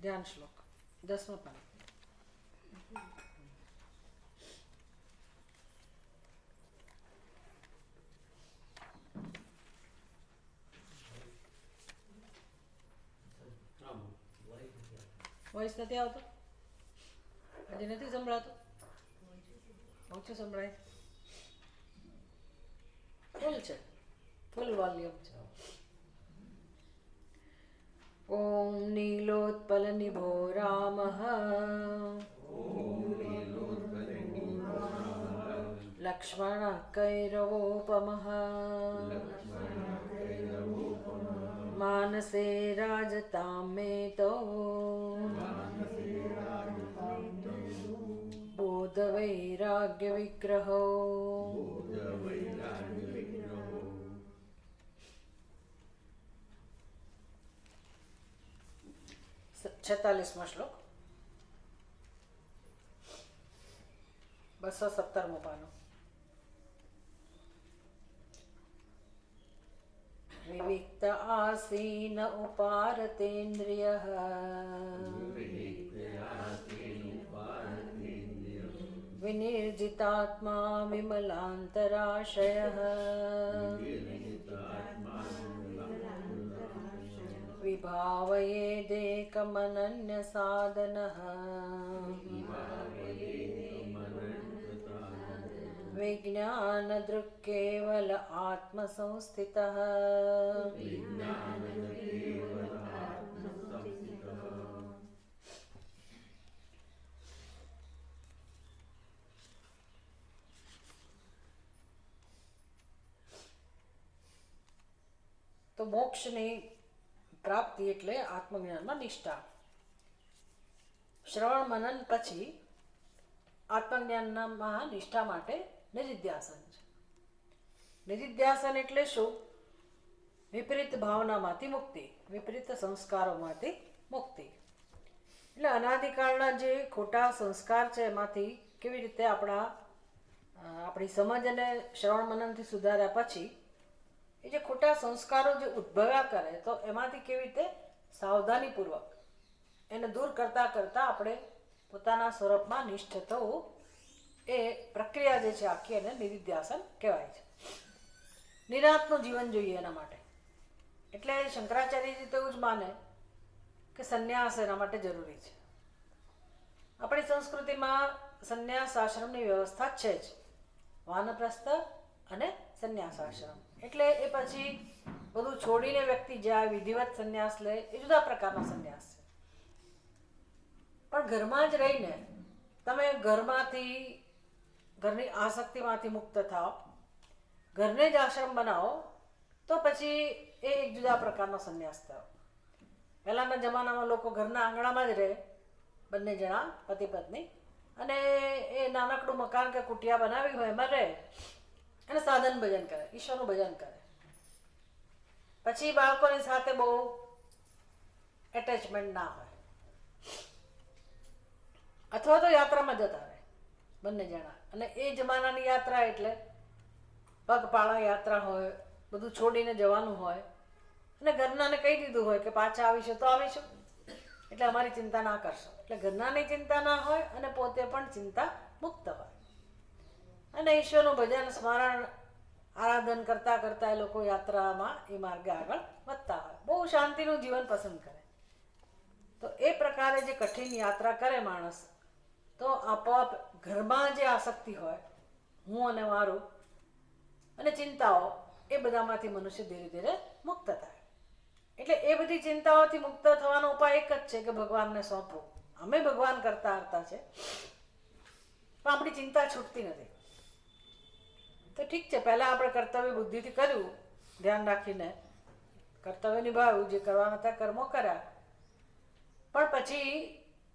ધ્યાન શ્લોક 10મો પાન. વોઇસ નથી આવતો? હજી નથી સંભળાતો? ઓછું સંભળાય? ફૂલ છે, ફૂલ વોલ્યુમ છે. ઓમ નીલોત્પલનિભો રામઃ લક્ષ્મણઃ કૈરવોપમઃ માનસે રાજતાં મેતો બોધવૈરાગ્ય વિગ્રહો. 46મો શ્લોક 217મો પાનો. વિવિક્ત આસીન ઉપારતેન્દ્રિયઃ વિનિર્જિતાત્મા વિમલાંતરાશયઃ વિભાવયેદેકમનન્ય સાધનઃ વિજ્ઞાનદૃક્કેવલ આત્મસંસ્થિતઃ. તો મોક્ષની પ્રાપ્તિ એટલે આત્મજ્ઞાનમાં નિષ્ઠા. શ્રવણ મનન પછી આત્મજ્ઞાનમાં નિષ્ઠા માટે નિધિધ્યાસન છે. નિધિધ્યાસન એટલે શું? વિપરીત ભાવનામાંથી મુક્તિ, વિપરીત સંસ્કારોમાંથી મુક્તિ. એટલે અનાદિકાળના જે ખોટા સંસ્કાર છે એમાંથી કેવી રીતે આપણી સમજ અને શ્રવણ મનનથી સુધાર્યા પછી એ જે ખોટા સંસ્કારો જે ઉદ્ભવ્યા કરે તો એમાંથી કેવી રીતે સાવધાનીપૂર્વક એને દૂર કરતાં કરતાં આપણે પોતાના સ્વરૂપમાં નિષ્ઠ થવું, એ પ્રક્રિયા જે છે આખી એને નિધિધ્યાસન કહેવાય છે. નિરાંતનું જીવન જોઈએ એના માટે. એટલે શંકરાચાર્યજી તો એવું જ માને કે સંન્યાસ એના માટે જરૂરી છે. આપણી સંસ્કૃતિમાં સંન્યાસ આશ્રમની વ્યવસ્થા છે જ, વાનપ્રસ્થ અને સંન્યાસ આશ્રમ. એટલે એ પછી બધું છોડીને વ્યક્તિ જાય વિધિવત સંન્યાસ લે, એ જુદા પ્રકારનો સંન્યાસ છે. પણ ઘરમાં જ રહીને તમે ઘરની આસક્તિમાંથી મુક્ત થાઓ, ઘરને જ આશ્રમ બનાવો, તો પછી એ એક જુદા પ્રકારનો સંન્યાસ થયો. પહેલાંના જમાનામાં લોકો ઘરના આંગણામાં જ રહે, બંને જણા પતિ પત્ની, અને એ નાનકડું મકાન કે કુટિયા બનાવી હોય એમાં રહે અને સાધન ભજન કરે, ઈશ્વરનું ભજન કરે. પછી બાળકોની સાથે બહુ એટેચમેન્ટ ના હોય, અથવા તો યાત્રામાં જતા રહે બંને જણા. અને એ જમાનાની યાત્રા એટલે પગપાળા યાત્રા હોય, બધું છોડીને જવાનું હોય, અને ઘરનાને કહી દીધું હોય કે પાછા આવીશું તો આવીશું, એટલે અમારી ચિંતા ના કરશો. એટલે ઘરનાની ચિંતા ના હોય અને પોતે પણ ચિંતા મુક્ત હોય, અને ઈશ્વરનું ભજન સ્મરણ આરાધન કરતાં કરતાં એ લોકો યાત્રામાં એ માર્ગે આગળ વધતા હોય, બહુ શાંતિનું જીવન પસંદ કરે. તો એ પ્રકારે જે કઠિન યાત્રા કરે માણસ, તો આપોઆપ ઘરમાં જે આસક્તિ હોય, હું અને મારું અને ચિંતાઓ, એ બધામાંથી મનુષ્ય ધીરે ધીરે મુક્ત થાય. એટલે એ બધી ચિંતાઓથી મુક્ત થવાનો ઉપાય એક જ છે કે ભગવાનને સોંપવું. અમે ભગવાન કરતા હતા છે, પણ આપણી ચિંતા છૂટતી નથી. તો ઠીક છે, પહેલાં આપણે કર્તવ્ય બુદ્ધિથી કર્યું, ધ્યાન રાખીને કર્તવ્ય નિભાવ્યું, જે કરવાના હતા કર્મો કર્યા. પણ પછી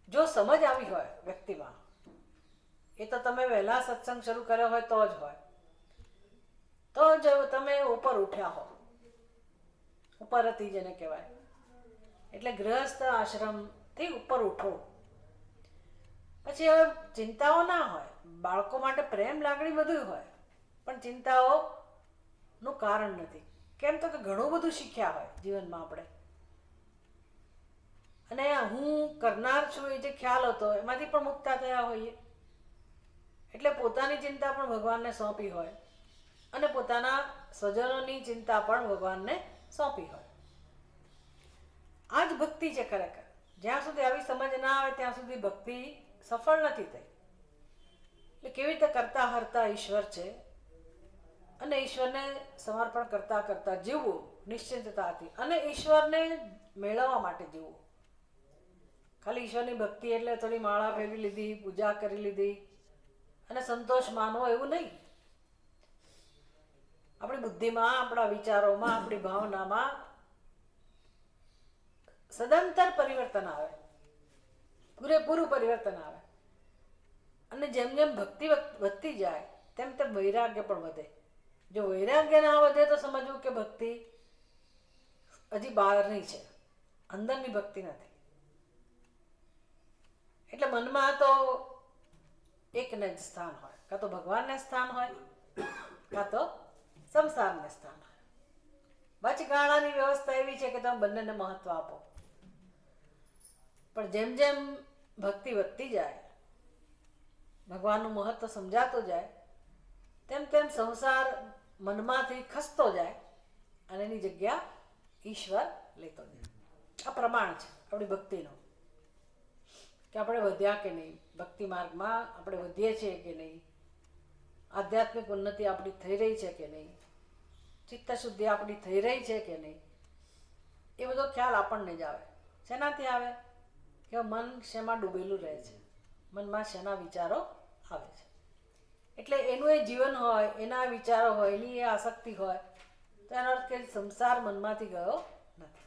જો સમજ આવી હોય વ્યક્તિમાં, એ તો તમે વહેલા સત્સંગ શરૂ કર્યો હોય તો જ હોય, તો જ તમે ઉપર ઉઠ્યા હો, ઉપરથી જેને કહેવાય. એટલે ગૃહસ્થ આશ્રમથી ઉપર ઉઠો. પછી હવે ચિંતાઓ ના હોય, બાળકો માટે પ્રેમ લાગણી બધું હોય, પણ ચિંતાઓનું કારણ નથી. કેમ? તો કે ઘણું બધું શીખ્યા હોય જીવનમાં આપણે, અને હું કરનાર છું એ જે ખ્યાલ હતો એમાંથી પણ મુક્તા થયા હોઈએ. એટલે પોતાની ચિંતા પણ ભગવાનને સોંપી હોય અને પોતાના સ્વજનોની ચિંતા પણ ભગવાનને સોંપી હોય. આ જ ભક્તિ છે ખરેખર. જ્યાં સુધી આવી સમજ ના આવે ત્યાં સુધી ભક્તિ સફળ નથી થઈ. એટલે કેવી રીતે કરતા હરતા ઈશ્વર છે અને ઈશ્વરને સમર્પણ કરતા કરતા જીવવું નિશ્ચિંતતાથી અને ઈશ્વરને મેળવવા માટે જીવવું. ખાલી ઈશ્વરની ભક્તિ એટલે થોડી માળા ફેરવી લીધી, પૂજા કરી લીધી અને સંતોષ માનવો એવું નહીં. આપણી બુદ્ધિમાં, આપણા વિચારોમાં, આપણી ભાવનામાં સદંતર પરિવર્તન આવે, પૂરેપૂરું પરિવર્તન આવે. અને જેમ જેમ ભક્તિ વધતી જાય તેમ તેમ વૈરાગ્ય પણ વધે. જો વૈરાગ્ય ના વધે તો સમજવું કે ભક્તિ હજી બહારની છે, અંદરની ભક્તિ નથી. એટલે મનમાં તો એકને જ સ્થાન હોય, કાં તો ભગવાનને સ્થાન હોય, કાં તો સંસારને સ્થાન હોય. વચગાળાની વ્યવસ્થા એવી છે કે તમે બંનેને મહત્વ આપો. પણ જેમ જેમ ભક્તિ વધતી જાય, ભગવાનનું મહત્વ સમજાતું જાય, તેમ તેમ સંસાર મનમાંથી ખસતો જાય અને એની જગ્યા ઈશ્વર લેતો જાય. આ પ્રમાણ છે આપણી ભક્તિનું, કે આપણે વધ્યા કે નહીં, ભક્તિ માર્ગમાં આપણે વધીએ છીએ કે નહીં, આધ્યાત્મિક ઉન્નતિ આપણી થઈ રહી છે કે નહીં, ચિત્ત શુદ્ધિ આપણી થઈ રહી છે કે નહીં, એ બધો ખ્યાલ આપણને જ આવે. શેનાથી આવે? કે મન શેમાં ડૂબેલું રહે છે, મનમાં શેના વિચારો આવે છે. એટલે એનું એ જીવન હોય, એના વિચારો હોય, એની એ આસક્તિ હોય, તો એનો અર્થ કે સંસાર મનમાંથી ગયો નથી.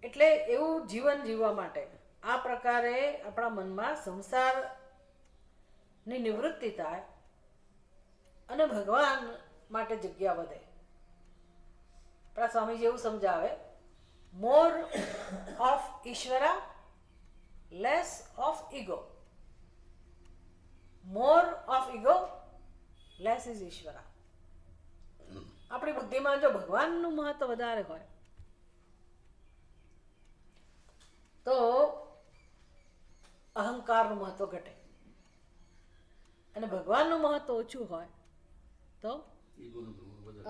એટલે એવું જીવન જીવવા માટે આ પ્રકારે આપણા મનમાં સંસારની નિવૃત્તિ થાય અને ભગવાન માટે જગ્યા વધે. આપણા સ્વામીજી એવું સમજાવે, more of Ishwara, less of ego. More of ego, less is Ishwara. આપણી બુદ્ધિમાં જો ભગવાનનું મહત્વ વધારે હોય તો અહંકારનું મહત્વ ઘટે, અને ભગવાનનું મહત્વ ઓછું હોય તો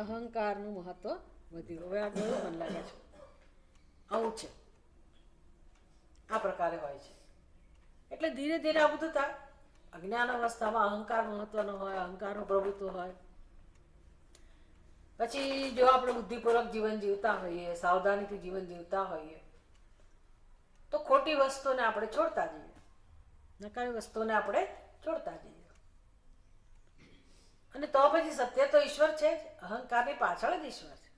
અહંકારનું મહત્વ વધ્યું. હવે આ કેવું મન લાગે છે? આવું છે, આ પ્રકારે હોય છે. એટલે ધીરે ધીરે આ બધું થાય. અજ્ઞાન અવસ્થામાં અહંકાર મહત્વનો હોય, અહંકારનું પ્રભુત્વ હોય. પછી જો આપણે બુદ્ધિપૂર્વક જીવન જીવતા હોઈએ, સાવધાનીથી જીવન જીવતા હોઈએ, તો ખોટી વસ્તુને આપણે છોડતા જઈએ, નકામી વસ્તુને આપણે છોડતા જઈએ. અને તો પછી સત્ય તો ઈશ્વર છે જ, અહંકારની પાછળ જ ઈશ્વર છે.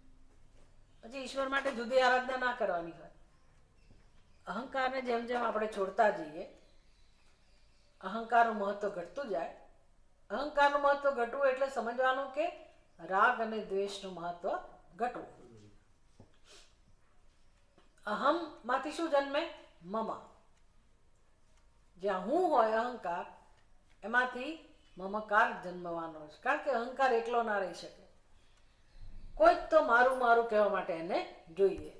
પછી ઈશ્વર માટે જુદી આરાધના ના કરવાની હોય. અહંકારને જેમ જેમ આપણે છોડતા જઈએ, અહંકારનું મહત્વ ઘટતું જાય. અહંકારનું મહત્વ ઘટવું એટલે સમજવાનું કે રાગ અને દ્વેષનું મહત્વ ઘટવું. અહમ માંથી શું જન્મે? મમ. જ્યાં હું હોય અહંકાર, એમાંથી મમકાર જન્મવાનો છે. કારણ કે અહંકાર એકલો ના રહી શકે, કોઈ તો મારું મારું કહેવા માટે એને જોઈએ.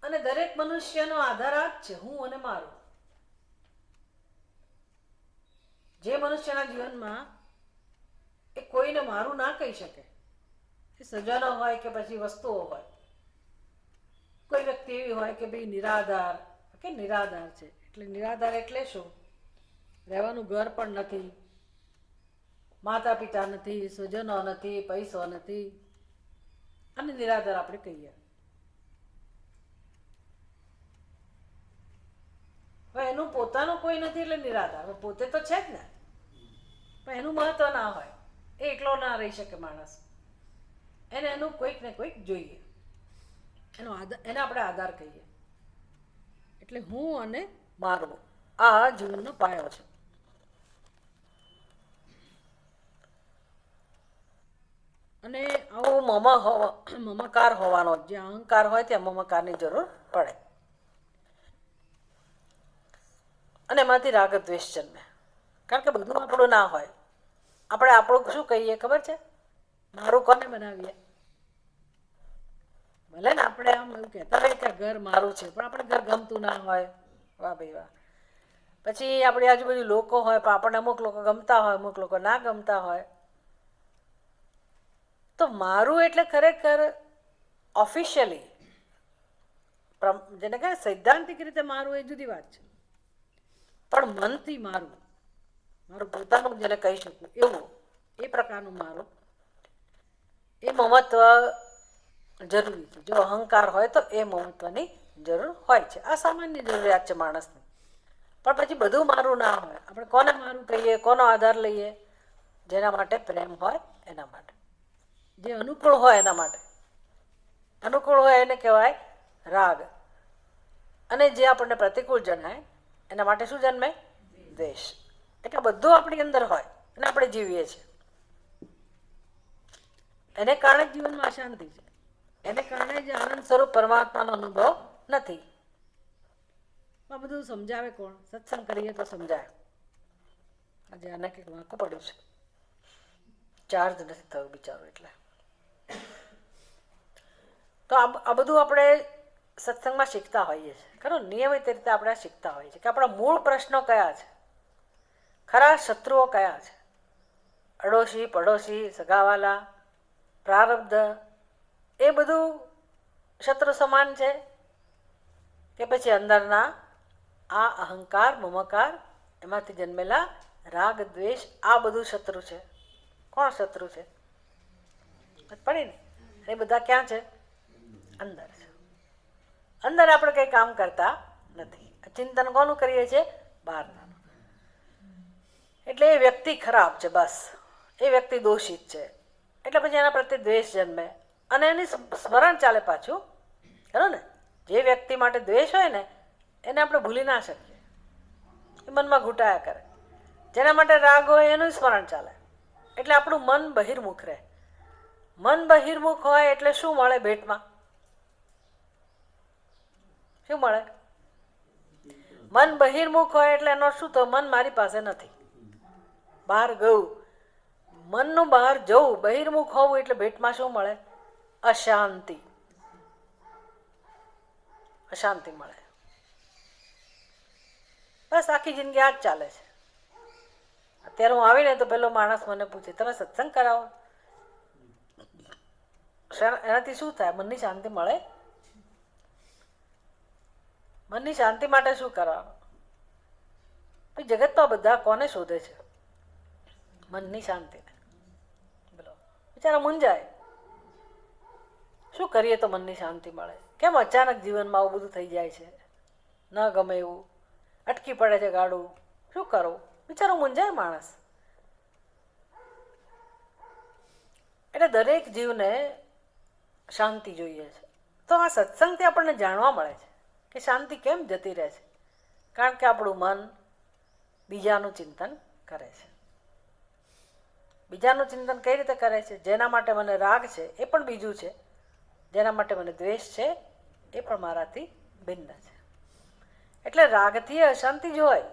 અને દરેક મનુષ્યનો આધાર આ જ છે, હું અને મારું. જે મનુષ્યના જીવનમાં એ કોઈને મારું ના કહી શકે, એ સજ્જનો હોય કે પછી વસ્તુઓ હોય. કોઈ વ્યક્તિ એવી હોય કે ભાઈ નિરાધાર, કે નિરાધાર છે. એટલે નિરાધાર એટલે શું? રહેવાનું ઘર પણ નથી, માતા પિતા નથી, સ્વજનો નથી, પૈસો નથી, અને નિરાધાર આપણે કહીએ. હવે એનું પોતાનું કોઈ નથી એટલે નિરાધાર. પોતે તો છે જ ને, પણ એનું મહત્વ ના હોય, એ એકલો ના રહી શકે માણસ. એને એનું કોઈક ને કોઈક જોઈએ, એને આપણે આધાર કહીએ. એટલે હું અને મારું, આ જીવનનો પાયો છે. અને આવો મમકાર હોવાનો, જ્યાં અહંકાર હોય ત્યાં મમકારની જરૂર પડે. અને એમાંથી રાગ દ્વેષ જન્મે. કારણ કે બધું આપણું ના હોય. આપણે આપણું શું કહીએ ખબર છે? મારું કોને બનાવીએ? ભલે ને આપણે આમ એવું કહેતા હોય કે ઘર મારું છે, પણ આપણે ઘર ગમતું ના હોય. વાહ ભાઈ વાહ. પછી આપણી આજુબાજુ લોકો હોય, પણ આપણને અમુક લોકો ગમતા હોય, અમુક લોકો ના ગમતા હોય. તો મારું એટલે ખરેખર ઓફિશિયલી, જેને કહે સૈદ્ધાંતિક રીતે મારું એ જુદી વાત છે, પણ મનથી મારું, મારું પોતાનું જેને કહી શકું એવું, એ પ્રકારનું મારું, એ મમત્વ જરૂરી છે. જો અહંકાર હોય તો એ મમત્વની જરૂર હોય છે. આ સામાન્ય જરૂરિયાત છે માણસની. પણ પછી બધું મારું ના હોય. આપણે કોને મારું કહીએ, કોનો આધાર લઈએ? જેના માટે પ્રેમ હોય એના માટે, જે અનુકૂળ હોય એના માટે. અનુકૂળ હોય એને કહેવાય રાગ, અને જે આપણને પ્રતિકૂળ જણાય એના માટે શું જન્મે? દ્વેષ. એટલે બધું આપણી અંદર હોય અને આપણે જીવીએ છીએ. એને કારણે જ જીવનમાં અશાંતિ છે. એને કારણે જ આનંદ સ્વરૂપ પરમાત્માનો અનુભવ નથી. આ બધું સમજાવે કોણ? સત્સંગ કરીએ તો સમજાય. આજે આને કંઈક વાંકું પડ્યું છે, ચાર્જ નથી થયું બિચારું. એટલે તો આ બધું આપણે સત્સંગમાં શીખતા હોઈએ છીએ. ખરું નિયમિત રીતે આપણે શીખતા હોઈએ છીએ કે આપણા મૂળ પ્રશ્નો કયા છે, ખરા શત્રુઓ કયા છે, અડોશી, પડોશી, સગાવાલા, પ્રારબ્ધ, એ બધું શત્રુ સમાન છે કે પછી અંદરના આ અહંકાર, મમકાર, એમાંથી જન્મેલા રાગ, દ્વેષ, આ બધું શત્રુ છે. કોણ શત્રુ છે? પડી ને, એ બધા ક્યાં છે? અંદર છે. અંદર આપણે કંઈ કામ કરતા નથી. ચિંતન કોનું કરીએ છીએ? બહારના. એટલે એ વ્યક્તિ ખરાબ છે, બસ એ વ્યક્તિ દોષિત છે. એટલે પછી એના પ્રત્યે દ્વેષ જન્મે અને એની સ્મરણ ચાલે પાછું. ખરું ને? જે વ્યક્તિ માટે દ્વેષ હોય ને એને આપણે ભૂલી ના શકીએ, એ મનમાં ઘૂંટાયા કરે. જેના માટે રાગ હોય એનું સ્મરણ ચાલે. એટલે આપણું મન બહિર્મુખ રહે. મન બહિર્મુખ હોય એટલે શું મળે ભેટમાં? શું મળે? મન બહિર્મુખ હોય એટલે એનો શું તો મન મારી પાસે નથી, બહાર ગયું. મનનું બહાર જવું, બહિર્મુખ હોવું એટલે ભેટમાં શું મળે? અશાંતિ. અશાંતિ મળે. બસ આખી જિંદગી આ જ ચાલે છે. અત્યારે હું આવીને તો પેલો માણસ મને પૂછે, તમે સત્સંગ કરાવો? એનાથી શું થાય? મનની શાંતિ મળે? મનની શાંતિ માટે શું કરવાનું? જગતમાં બધા કોને શોધે છે? મનની શાંતિ. બોલો, બિચારા મૂંઝાય. શું કરીએ તો મનની શાંતિ મળે? કેમ અચાનક જીવનમાં આવું બધું થઈ જાય છે? ન ગમે એવું, અટકી પડે છે ગાડું, શું કરવું? બિચારો મૂંઝાય માણસ. એટલે દરેક જીવને શાંતિ જોઈએ છે. તો આ સત્સંગથી આપણને જાણવા મળે છે કે શાંતિ કેમ જતી રહે છે. કારણ કે આપણું મન બીજાનું ચિંતન કરે છે. બીજાનું ચિંતન કઈ રીતે કરે છે? જેના માટે મને રાગ છે એ પણ બીજું છે, જેના માટે મને દ્વેષ છે એ પણ મારાથી ભિન્ન છે. એટલે રાગથી અશાંતિ જ હોય.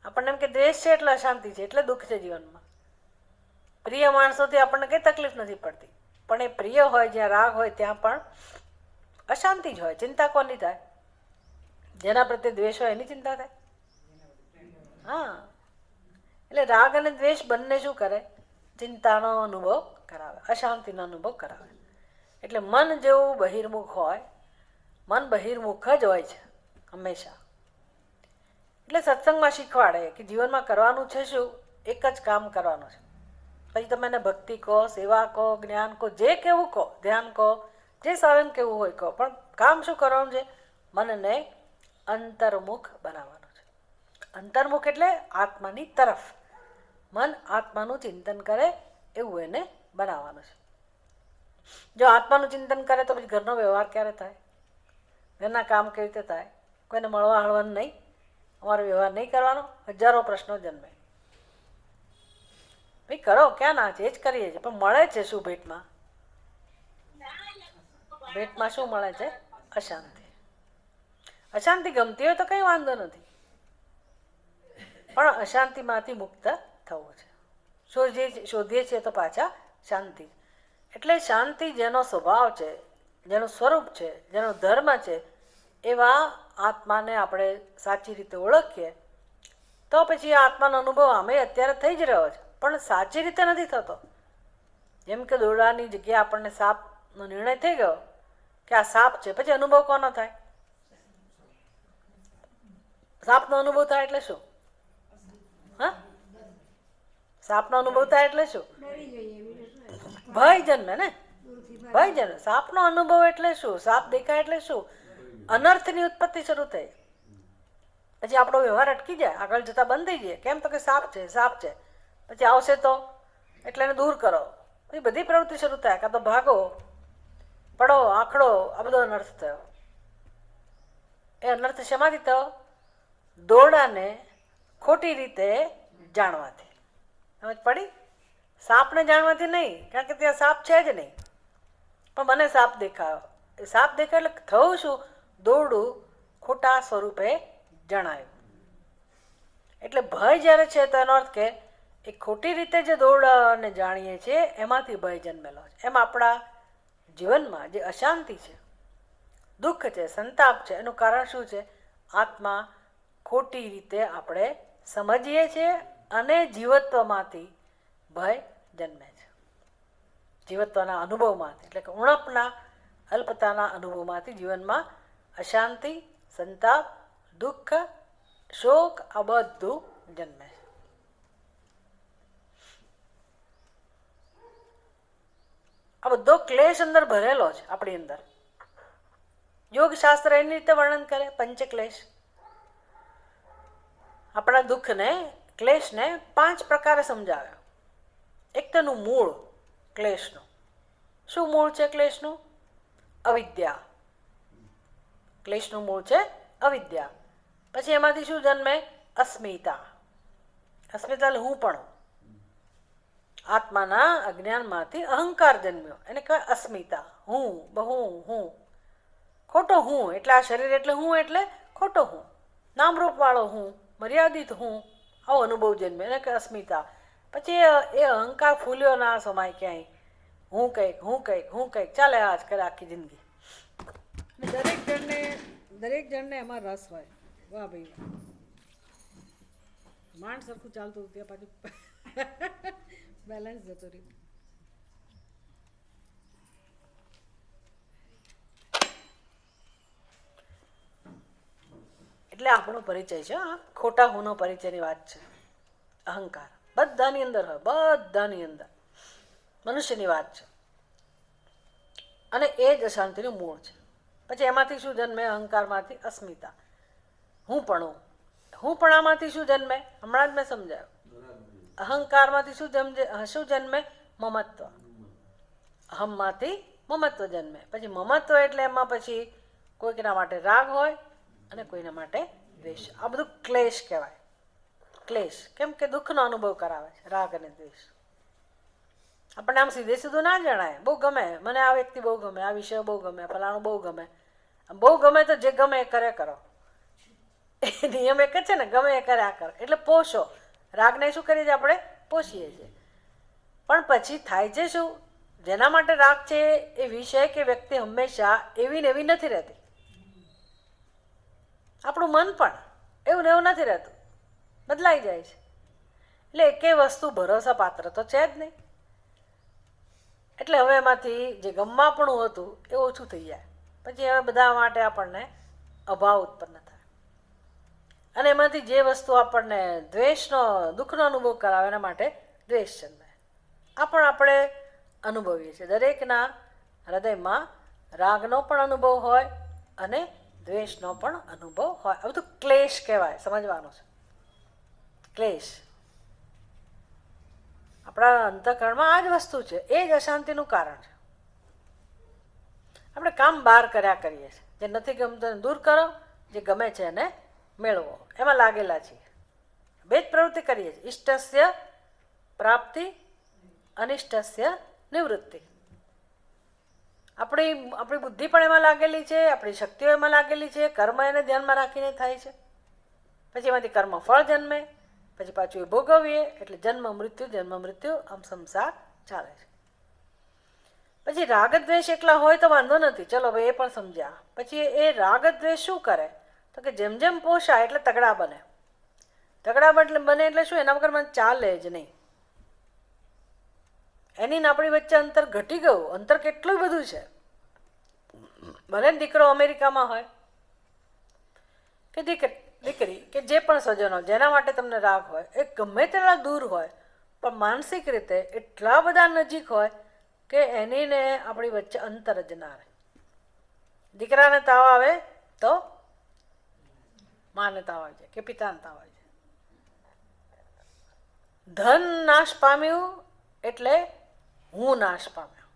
આપણને એમ કે દ્વેષ છે એટલે અશાંતિ છે, એટલે દુઃખ છે જીવનમાં. પ્રિય માણસોથી આપણને કંઈ તકલીફ નથી પડતી, પણ એ પ્રિય હોય, જ્યાં રાગ હોય ત્યાં પણ અશાંતિ જ હોય. ચિંતા કોની થાય? જેના પ્રત્યે દ્વેષ હોય એની ચિંતા થાય. હા, એટલે રાગ અને દ્વેષ બંને શું કરે? ચિંતાનો અનુભવ કરાવે, અશાંતિનો અનુભવ કરાવે. એટલે મન જેવું બહિર્મુખ હોય, મન બહિર્મુખ જ હોય છે હંમેશા. એટલે સત્સંગમાં શીખવાડે કે જીવનમાં કરવાનું છે શું? એક જ કામ કરવાનું છે. પછી તમે એને ભક્તિ કહો, સેવા કહો, જ્ઞાન કહો, જે કેવું કહો, ધ્યાન કહો, જે સાધન કેવું હોય કહો, પણ કામ શું કરવાનું છે? મનને અંતર્મુખ બનાવવાનું છે. અંતર્મુખ એટલે આત્માની તરફ. મન આત્માનું ચિંતન કરે એવું એને બનાવવાનું છે. જો આત્માનું ચિંતન કરે તો પછી ઘરનો વ્યવહાર ક્યારે થાય? ઘરના કામ કેવી રીતે થાય? કોઈને મળવા હળવાનું નહીં, અમારો વ્યવહાર નહીં કરવાનો, હજારો પ્રશ્નો જન્મે. ભાઈ કરો, ક્યાં ના છે? એ જ કરીએ છીએ, પણ મળે છે શું ભેટમાં? ભેટમાં શું મળે છે? અશાંતિ. અશાંતિ ગમતી હોય તો કંઈ વાંધો નથી, પણ અશાંતિમાંથી મુક્ત થવું છે. શોધીએ છીએ તો પાછા શાંતિ. એટલે શાંતિ જેનો સ્વભાવ છે, જેનું સ્વરૂપ છે, જેનો ધર્મ છે, એવા આત્માને આપણે સાચી રીતે ઓળખીએ તો પછી આ આત્માનો અનુભવ આમે અત્યારે થઈ જ રહ્યો છે, પણ સાચી રીતે નથી થતો. જેમ કે દોરડાની જગ્યાએ આપણને સાપનો નિર્ણય થઈ ગયો કે આ સાપ છે, પછી અનુભવ કોનો થાય? સાપનો અનુભવ થાય એટલે શું? હા, સાપનો અનુભવ થાય એટલે શું? ભય જન્મે ને, ભય જન્મે. સાપનો અનુભવ એટલે શું? સાપ દેખાય એટલે શું? અનર્થની ઉત્પત્તિ શરૂ થઈ, પછી આપણો વ્યવહાર અટકી જાય, આગળ જતા બંધ થઈ જાય. કેમ? તો કે સાપ છે, સાપ છે. પછી આવશે તો એટલે એને દૂર કરો, પછી બધી પ્રવૃત્તિ શરૂ થાય. કાં તો ભાગો, પડો, આંખડો, આ બધો અનર્થ થયો. એ અનર્થ શેમાંથી થયો? દોરડાને ખોટી રીતે જાણવાથી. સમજ પડી? સાપને જાણવાથી નહીં, કારણ કે ત્યાં સાપ છે જ નહીં, પણ મને સાપ દેખાયો. એ સાપ દેખાય એટલે થયું શું? દોરડું ખોટા સ્વરૂપે જણાયું. એટલે ભય જ્યારે છે તો એનો અર્થ કે એ ખોટી રીતે જે દોરડાને જાણીએ છીએ એમાંથી ભય જન્મેલો છે. એમ આપણા જીવનમાં જે અશાંતિ છે, દુઃખ છે, સંતાપ છે, એનું કારણ શું છે? આત્મા ખોટી રીતે આપણે સમજીએ છીએ અને જીવત્વમાંથી ભય જન્મે છે. જીવત્વના અનુભવમાંથી, એટલે કે ઉણપના, અલ્પતાના અનુભવમાંથી જીવનમાં અશાંતિ, સંતાપ, દુઃખ, શોક આ બધું જન્મે છે. આ બધો ક્લેશ અંદર ભરેલો છે આપણી અંદર. યોગશાસ્ત્ર એની રીતે વર્ણન કરે, પંચક્લેશ. આપણા દુઃખને, ક્લેશને 5 પ્રકારે સમજાવ્યો. એક તેનું મૂળ ક્લેશનું. શું મૂળ છે ક્લેશનું? અવિદ્યા. ક્લેશનું મૂળ છે અવિદ્યા. પછી એમાંથી શું જન્મે? અસ્મિતા. અસ્મિતા એટલે હું પણ. આત્માના અજ્ઞાનમાંથી અહંકાર જન્મ્યો, એને કહેવાય અસ્મિતા. હું, બહુ હું, ખોટો હું. એટલે આ શરીર એટલે હું, એટલે ખોટો હું, નામરૂપવાળો હું, મર્યાદિત હું, આવો અનુભવ જન્મે, એને કે અસ્મિતા. પછી એ અહંકાર ફૂલ્યો ના સમાય ક્યાંય. હું કંઈક, હું કંઈક, હું કંઈક ચાલે આજ કરે આખી જિંદગી. દરેક જણને એમાં રસ હોય. વાહ ભાઈ, માંડ સરખું ચાલતું ત્યાં પાછું બેલેન્સ જતો રહ્યું. એટલે આપણો પરિચય છે. આ ખોટા હુંનો પરિચયની વાત છે. અહંકાર બધાની અંદર હોય, બધાની અંદર મનુષ્યની વાત છે. અને એ જ અશાંતિનું મૂળ છે. પછી એમાંથી શું જન્મે? અહંકારમાંથી અસ્મિતા, હું પણ. હું પણ આમાંથી શું જન્મે? હમણાં જ મેં સમજાયું. અહંકારમાંથી શું જન્મે? મમત્વ. અહમમાંથી મમત્વ જન્મે. પછી મમત્વ એટલે એમાં પછી કોઈકના માટે રાગ હોય અને કોઈના માટે દ્વેષ. આ બધું ક્લેશ કહેવાય. ક્લેશ કેમ કે દુઃખનો અનુભવ કરાવે છે, રાગ અને દ્વેષ. આપણને આમ સીધે સીધું ના જણાય. બહુ ગમે, મને આ વ્યક્તિ બહુ ગમે, આ વિષય બહુ ગમે, ફલાણું બહુ ગમે. બહુ ગમે તો જે ગમે એ કરે કરો. એ નિયમ એક જ છે ને, ગમે એ કર્યા કરો. એટલે પોષો. રાગને શું કરીએ છીએ આપણે? પોષીએ છીએ. પણ પછી થાય છે શું? જેના માટે રાગ છે એ વિષય કે વ્યક્તિ હંમેશા એવી ને એવી નથી રહેતી. આપણું મન પણ એવું ને એવું નથી રહેતું, બદલાઈ જાય છે. એટલે એકેય વસ્તુ ભરોસા પાત્ર તો છે જ નહીં. એટલે હવે એમાંથી જે ગમવાપણું હતું એ ઓછું થઈ જાય. પછી હવે બધા માટે આપણને અભાવ ઉત્પન્ન થાય. અને એમાંથી જે વસ્તુ આપણને દ્વેષનો, દુઃખનો અનુભવ કરાવે એના માટે દ્વેષ જન્મે. આ પણ આપણે અનુભવીએ છીએ. દરેકના હૃદયમાં રાગનો પણ અનુભવ હોય અને દ્વેષનો પણ અનુભવ હોય. આ બધું ક્લેશ કહેવાય, સમજવાનું છે. ક્લેશ આપણા અંતઃકરણમાં આ જ વસ્તુ છે. એ જ અશાંતિનું કારણ છે. આપણે કામ બહાર કર્યા કરીએ છીએ. જે નથી ગમતું એને દૂર કરો, જે ગમે છે એને મેળવો, એમાં લાગેલા છીએ. બે જ પ્રવૃત્તિ કરીએ છીએ. ઇષ્ટસ્ય પ્રાપ્તિ, અનિષ્ટસ્ય નિવૃત્તિ. આપણી બુદ્ધિ પણ એમાં લાગેલી છે, આપણી શક્તિઓ એમાં લાગેલી છે, કર્મ એને ધ્યાનમાં રાખીને થાય છે. પછી એમાંથી કર્મ ફળ જન્મે, પછી પાછું એ ભોગવીએ. એટલે જન્મ મૃત્યુ આમ સંસાર ચાલે છે. પછી રાગ દ્વેષ એકલા હોય તો વાંધો નથી, ચલો ભાઈ એ પણ સમજ્યા. પછી એ રાગ દ્વેષ શું કરે તો કે જેમ જેમ પોષાય એટલે તગડા બને. તગડા બને એટલે શું, એના વગર મને ચાલે જ નહીં. એની ને આપણી વચ્ચે અંતર ઘટી ગયું. અંતર કેટલું બધું છે. ભલે ને દીકરો અમેરિકામાં હોય કે દીકરી કે જે પણ સ્વજનો જેના માટે તમને રાગ હોય એ ગમે તેટલા દૂર હોય પણ માનસિક રીતે એટલા બધા નજીક હોય કે એની ને આપણી વચ્ચે અંતર જ ના રહે. દીકરાને તાવ આવે તો માને તાવ આવી જાય કે પિતાને તાવ આવી જાય. ધન નાશ પામ્યું એટલે હું નાશ પામ્યો.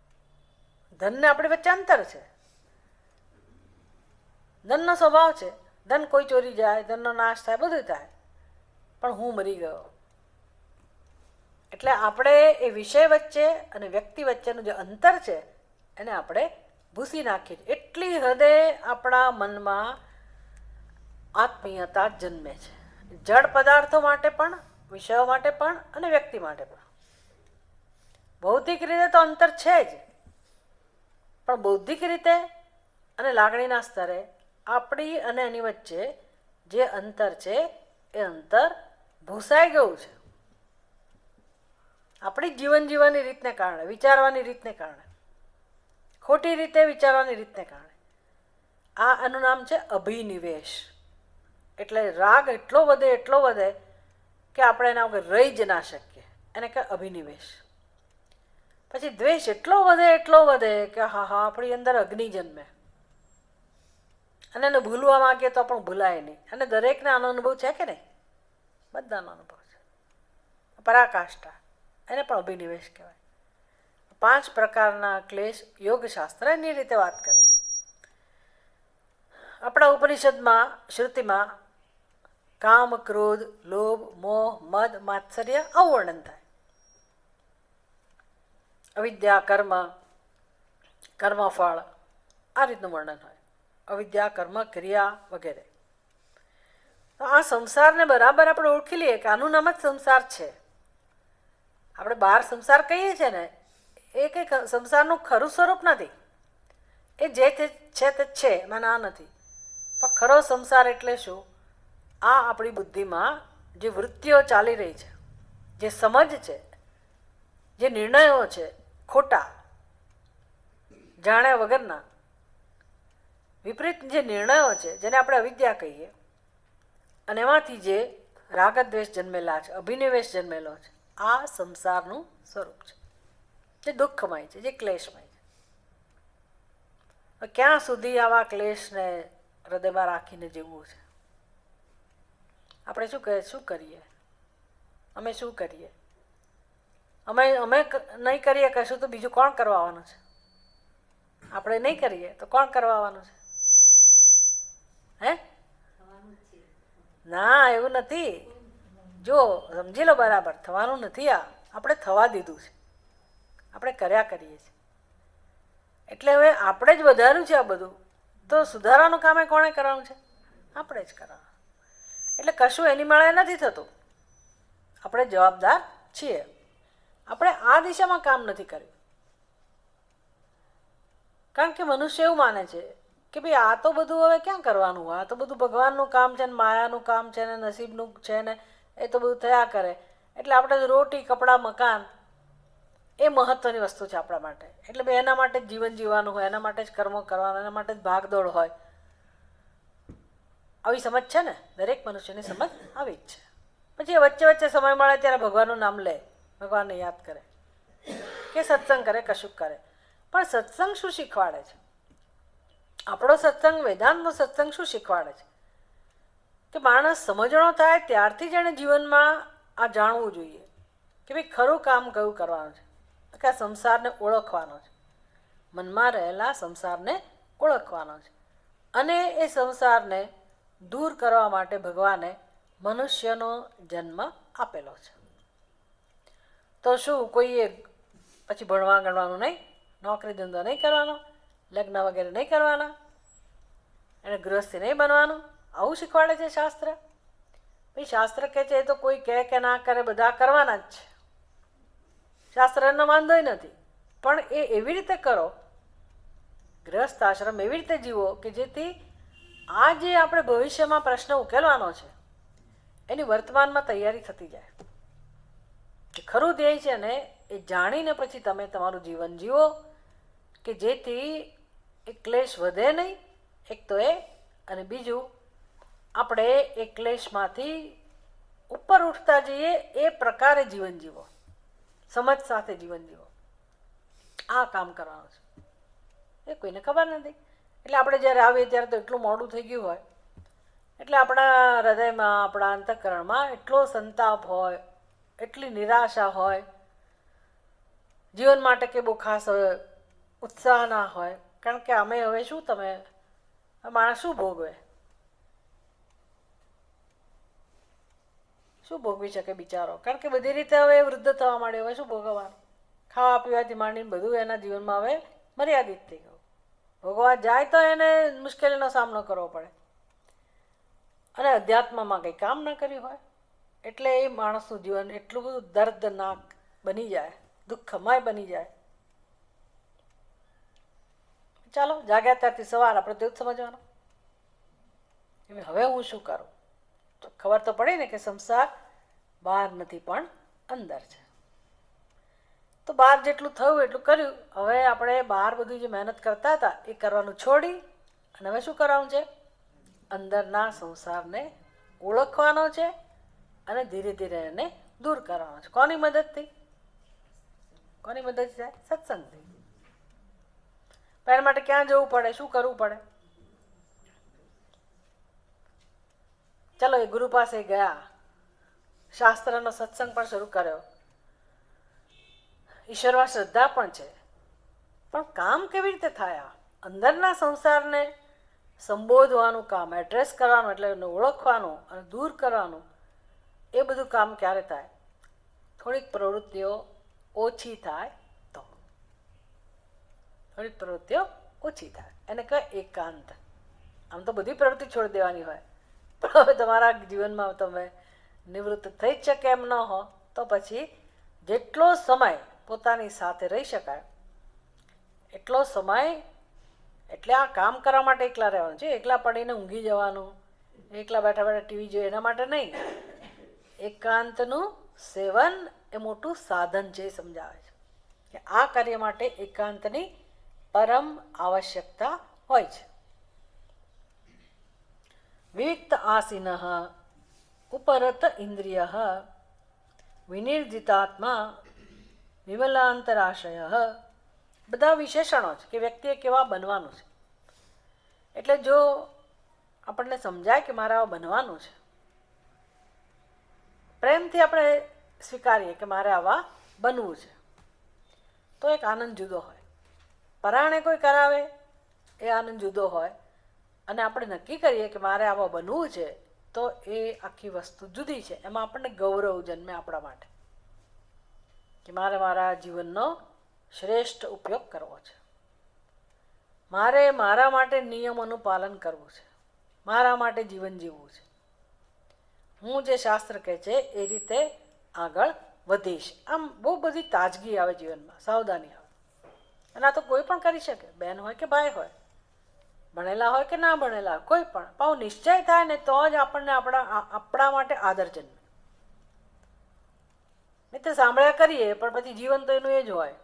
ધનને આપણી વચ્ચે અંતર છે. ધનનો સ્વભાવ છે, ધન કોઈ ચોરી જાય, ધનનો નાશ થાય, બધું થાય, પણ હું મરી ગયો. એટલે આપણે એ વિષય વચ્ચે અને વ્યક્તિ વચ્ચેનું જે અંતર છે એને આપણે ભૂસી નાખીએ. એટલી હદે આપણા મનમાં આત્મીયતા જન્મે છે, જડ પદાર્થો માટે પણ, વિષયો માટે પણ અને વ્યક્તિ માટે પણ. ભૌતિક રીતે તો અંતર છે જ, પણ બૌદ્ધિક રીતે અને લાગણીના સ્તરે આપણી અને એની વચ્ચે જે અંતર છે એ અંતર ભૂસાઈ ગયું છે. આપણી જીવન જીવવાની રીતને કારણે, વિચારવાની રીતને કારણે, ખોટી રીતે વિચારવાની રીતને કારણે. આનું નામ છે અભિનિવેશ. એટલે રાગ એટલો વધે કે આપણે એના વગર રહી જ ના શકીએ, એને કહે અભિનિવેશ. પછી દ્વેષ એટલો વધે કે હા આપણી અંદર અગ્નિ જન્મે અને એને ભૂલવા માંગીએ તો પણ ભૂલાય નહીં. અને દરેકને આનો અનુભવ છે કે નહીં? બધાનો અનુભવ છે. પરાકાષ્ઠા, એને પણ અભિનિવેશ કહેવાય. 5 પ્રકારના ક્લેશ યોગશાસ્ત્ર એની રીતે વાત કરે. આપણા ઉપનિષદમાં, શ્રુતિમાં કામ, ક્રોધ, લોભ, મોહ, મદ, માત્સર્ય આવું વર્ણન થાય. અવિદ્યા, કર્મફળ આ રીતનું વર્ણન હોય. અવિદ્યા, કર્મ, ક્રિયા વગેરે. તો આ સંસારને બરાબર આપણે ઓળખી લઈએ કે આનું નામ જ સંસાર છે. આપણે બહાર સંસાર કહીએ છીએ ને, એ કંઈ સંસારનું ખરું સ્વરૂપ નથી. એ જે છે તે છે, એમાં ના નથી. પણ ખરો સંસાર એટલે શું? આ આપણી બુદ્ધિમાં જે વૃત્તિઓ ચાલી રહી છે, જે સમજ છે, જે નિર્ણયો છે ખોટા, જાણ્યા વગરના વિપરીત જે નિર્ણયો છે, જેને આપણે અવિદ્યા કહીએ, અને એમાંથી જે રાગદ્વેષ જન્મેલા છે, અભિનિવેશ જન્મેલો છે, આ સંસારનું સ્વરૂપ છે, જે દુઃખમય છે, જે ક્લેશમય છે. ક્યાં સુધી આવા ક્લેશને હૃદયમાં રાખીને જીવવું છે? આપણે શું કરીએ? અમે શું કરીએ? અમે નહીં કરીએ કશું તો બીજું કોણ કરવા આવવાનું છે? આપણે નહીં કરીએ તો કોણ કરવા આવવાનું છે? હે? ના, એવું નથી. જો સમજી લો બરાબર, થવાનું નથી. આ આપણે થવા દીધું છે, આપણે કર્યા કરીએ છીએ. એટલે હવે આપણે જ વધાર્યું છે આ બધું, તો સુધારાનું કામ એ કોણે કરવાનું છે? આપણે જ કરવાનું. એટલે કશું એની માળે નથી થતું. આપણે જવાબદાર છીએ. આપણે આ દિશામાં કામ નથી કર્યું. કારણ કે મનુષ્ય એવું માને છે કે ભાઈ આ તો બધું હવે ક્યાં કરવાનું હોય, આ તો બધું ભગવાનનું કામ છે ને માયાનું કામ છે ને નસીબનું છે ને એ તો બધું થયા કરે. એટલે આપણે રોટી, કપડાં, મકાન એ મહત્ત્વની વસ્તુ છે આપણા માટે. એટલે ભાઈ એના માટે જ જીવન જીવવાનું હોય, એના માટે જ કર્મો કરવાના, એના માટે જ ભાગદોડ હોય. આવી સમજ છે ને, દરેક મનુષ્યની સમજ આવી જ છે. પછી એ વચ્ચે સમય મળે ત્યારે ભગવાનનું નામ લે, ભગવાનને યાદ કરે કે સત્સંગ કરે, કશુંક કરે. પણ સત્સંગ શું શીખવાડે છે? આપણો સત્સંગ, વેદાંતનો સત્સંગ શું શીખવાડે છે? કે માણસ સમજણો થાય ત્યારથી જ એણે જીવનમાં આ જાણવું જોઈએ કે ભાઈ ખરું કામ કયું કરવાનું છે, કે આ સંસારને ઓળખવાનો છે, મનમાં રહેલા સંસારને ઓળખવાનો છે. અને એ સંસારને દૂર કરવા માટે ભગવાને મનુષ્યનો જન્મ આપેલો છે. તો શું કોઈએ પછી ભણવા ગણવાનું નહીં, નોકરી ધંધો નહીં કરવાનો, લગ્ન વગેરે નહીં કરવાના, એને ગૃહસ્થી નહીં બનવાનું, આવું શીખવાડે છે શાસ્ત્ર? ભાઈ શાસ્ત્ર કહે છે એ તો કોઈ કહે કે ના કરે, બધા કરવાના જ છે. શાસ્ત્ર એનો વાંધોય નથી. પણ એ એવી રીતે કરો, ગૃહસ્થ આશ્રમ એવી રીતે જીવો કે જેથી આ જે આપણે ભવિષ્યમાં પ્રશ્ન ઉકેલવાનો છે એની વર્તમાનમાં તૈયારી થતી જાય. કે ખરું ધ્યેય છે ને એ જાણીને પછી તમે તમારું જીવન જીવો કે જેથી એ ક્લેશ વધે નહીં, એક તો એ, અને બીજું આપણે એ ક્લેશમાંથી ઉપર ઉઠતા જઈએ એ પ્રકારે જીવન જીવો, સમજ સાથે જીવન જીવો. આ કામ કરવાનું છે. એ કોઈને ખબર નથી. એટલે આપણે જ્યારે આવીએ ત્યારે તો એટલું મોડું થઈ ગયું હોય, એટલે આપણા હૃદયમાં, આપણા અંતઃકરણમાં એટલો સંતાપ હોય, એટલી નિરાશા હોય, જીવન માટે કે બહુ ખાસ ઉત્સાહ ના હોય. કારણ કે અમે હવે શું, તમે માણસ શું ભોગવે, શું ભોગવી શકે બિચારો? કારણ કે બધી રીતે હવે વૃદ્ધ થવા માંડ્યો, હવે શું ભોગવવાનું? ખાવા પીવાથી માંડીને બધું એના જીવનમાં હવે મર્યાદિત થઈ ગયું. ભોગવા જાય તો એને મુશ્કેલીનો સામનો કરવો પડે, અને અધ્યાત્મમાં કંઈ કામ ન કર્યું હોય એટલે એ માણસનું જીવન એટલું બધું દર્દનાક બની જાય, દુઃખમય બની જાય. ચાલો, જાગ્યા ત્યારથી સવાર આપણે તો જ સમજવાનું કે હવે હું શું કરું. તો ખબર તો પડી ને કે સંસાર બહાર નથી પણ અંદર છે. તો બહાર જેટલું થયું એટલું કર્યું. હવે આપણે બહાર બધું જે મહેનત કરતા હતા એ કરવાનું છોડી અને હવે શું કરવાનું છે? અંદરના સંસારને ઓળખવાનો છે અને ધીરે ધીરે એને દૂર કરવાનો છે. કોની મદદથી? કોની મદદથી થાય? સત્સંગથી. પણ એના માટે ક્યાં જવું પડે, શું કરવું પડે? ચલો, એ ગુરુ પાસે ગયા, શાસ્ત્રનો સત્સંગ પણ શરૂ કર્યો, ઈશ્વરમાં શ્રદ્ધા પણ છે, પણ કામ કેવી રીતે થાય? અંદરના સંસારને સંબોધવાનું કામ, એડ્રેસ કરવાનું, એટલે એને ઓળખવાનું અને દૂર કરવાનું, એ બધું કામ ક્યારે થાય? થોડીક પ્રવૃત્તિઓ ઓછી થાય તો. થોડીક પ્રવૃત્તિઓ ઓછી થાય એને કહે એકાંત. આમ તો બધી પ્રવૃત્તિ છોડી દેવાની હોય, પણ હવે તમારા જીવનમાં તમે નિવૃત્ત થઈ જ શકે એમ ન હો તો પછી જેટલો સમય પોતાની સાથે રહી શકાય એટલો સમય, એટલે આ કામ કરવા માટે એકલા રહેવાનું છે. એકલા પડીને ઊંઘી જવાનું, એકલા બેઠા બેઠા ટીવી જોઈએ એના માટે નહીં. એકાંતનું સેવન એ મોટું સાધન છે, એ સમજાવે છે કે આ કાર્ય માટે એકાંતની પરમ આવશ્યકતા હોય છે. વિવિક્ત આસીન ઉપરત ઇન્દ્રિય વિનિર્જિતાત્મા વિમલાંતરાશય, બધા વિશેષણો છે કે વ્યક્તિએ કેવા બનવાનું છે. એટલે જો આપણને સમજાય કે મારે આવા બનવાનું છે, પ્રેમથી આપણે સ્વીકારીએ કે મારે આવા બનવું છે, તો એક આનંદ જુદો હોય. પરાણે કોઈ કરાવે એ આનંદ જુદો હોય, અને આપણે નક્કી કરીએ કે મારે આવા બનવું છે તો એ આખી વસ્તુ જુદી છે. એમાં આપણને ગૌરવ જન્મે આપણા માટે કે મારે મારા જીવનનો શ્રેષ્ઠ ઉપયોગ કરવો છે, મારે મારા માટે નિયમોનું પાલન કરવું છે, મારા માટે જીવન જીવવું છે, હું જે શાસ્ત્ર કહે છે એ રીતે આગળ વધીશ. આમ બહુ બધી તાજગી આવે જીવનમાં, સાવધાની આવે. અને આ તો કોઈ પણ કરી શકે, બહેન હોય કે ભાઈ હોય, ભણેલા હોય કે ના ભણેલા હોય, કોઈ પણ. પાછો નિશ્ચય થાય ને તો જ આપણને આપણા માટે આદર જન્મે. નહીં તો સાંભળ્યા કરીએ પણ પછી જીવન તો એનું એ જ હોય,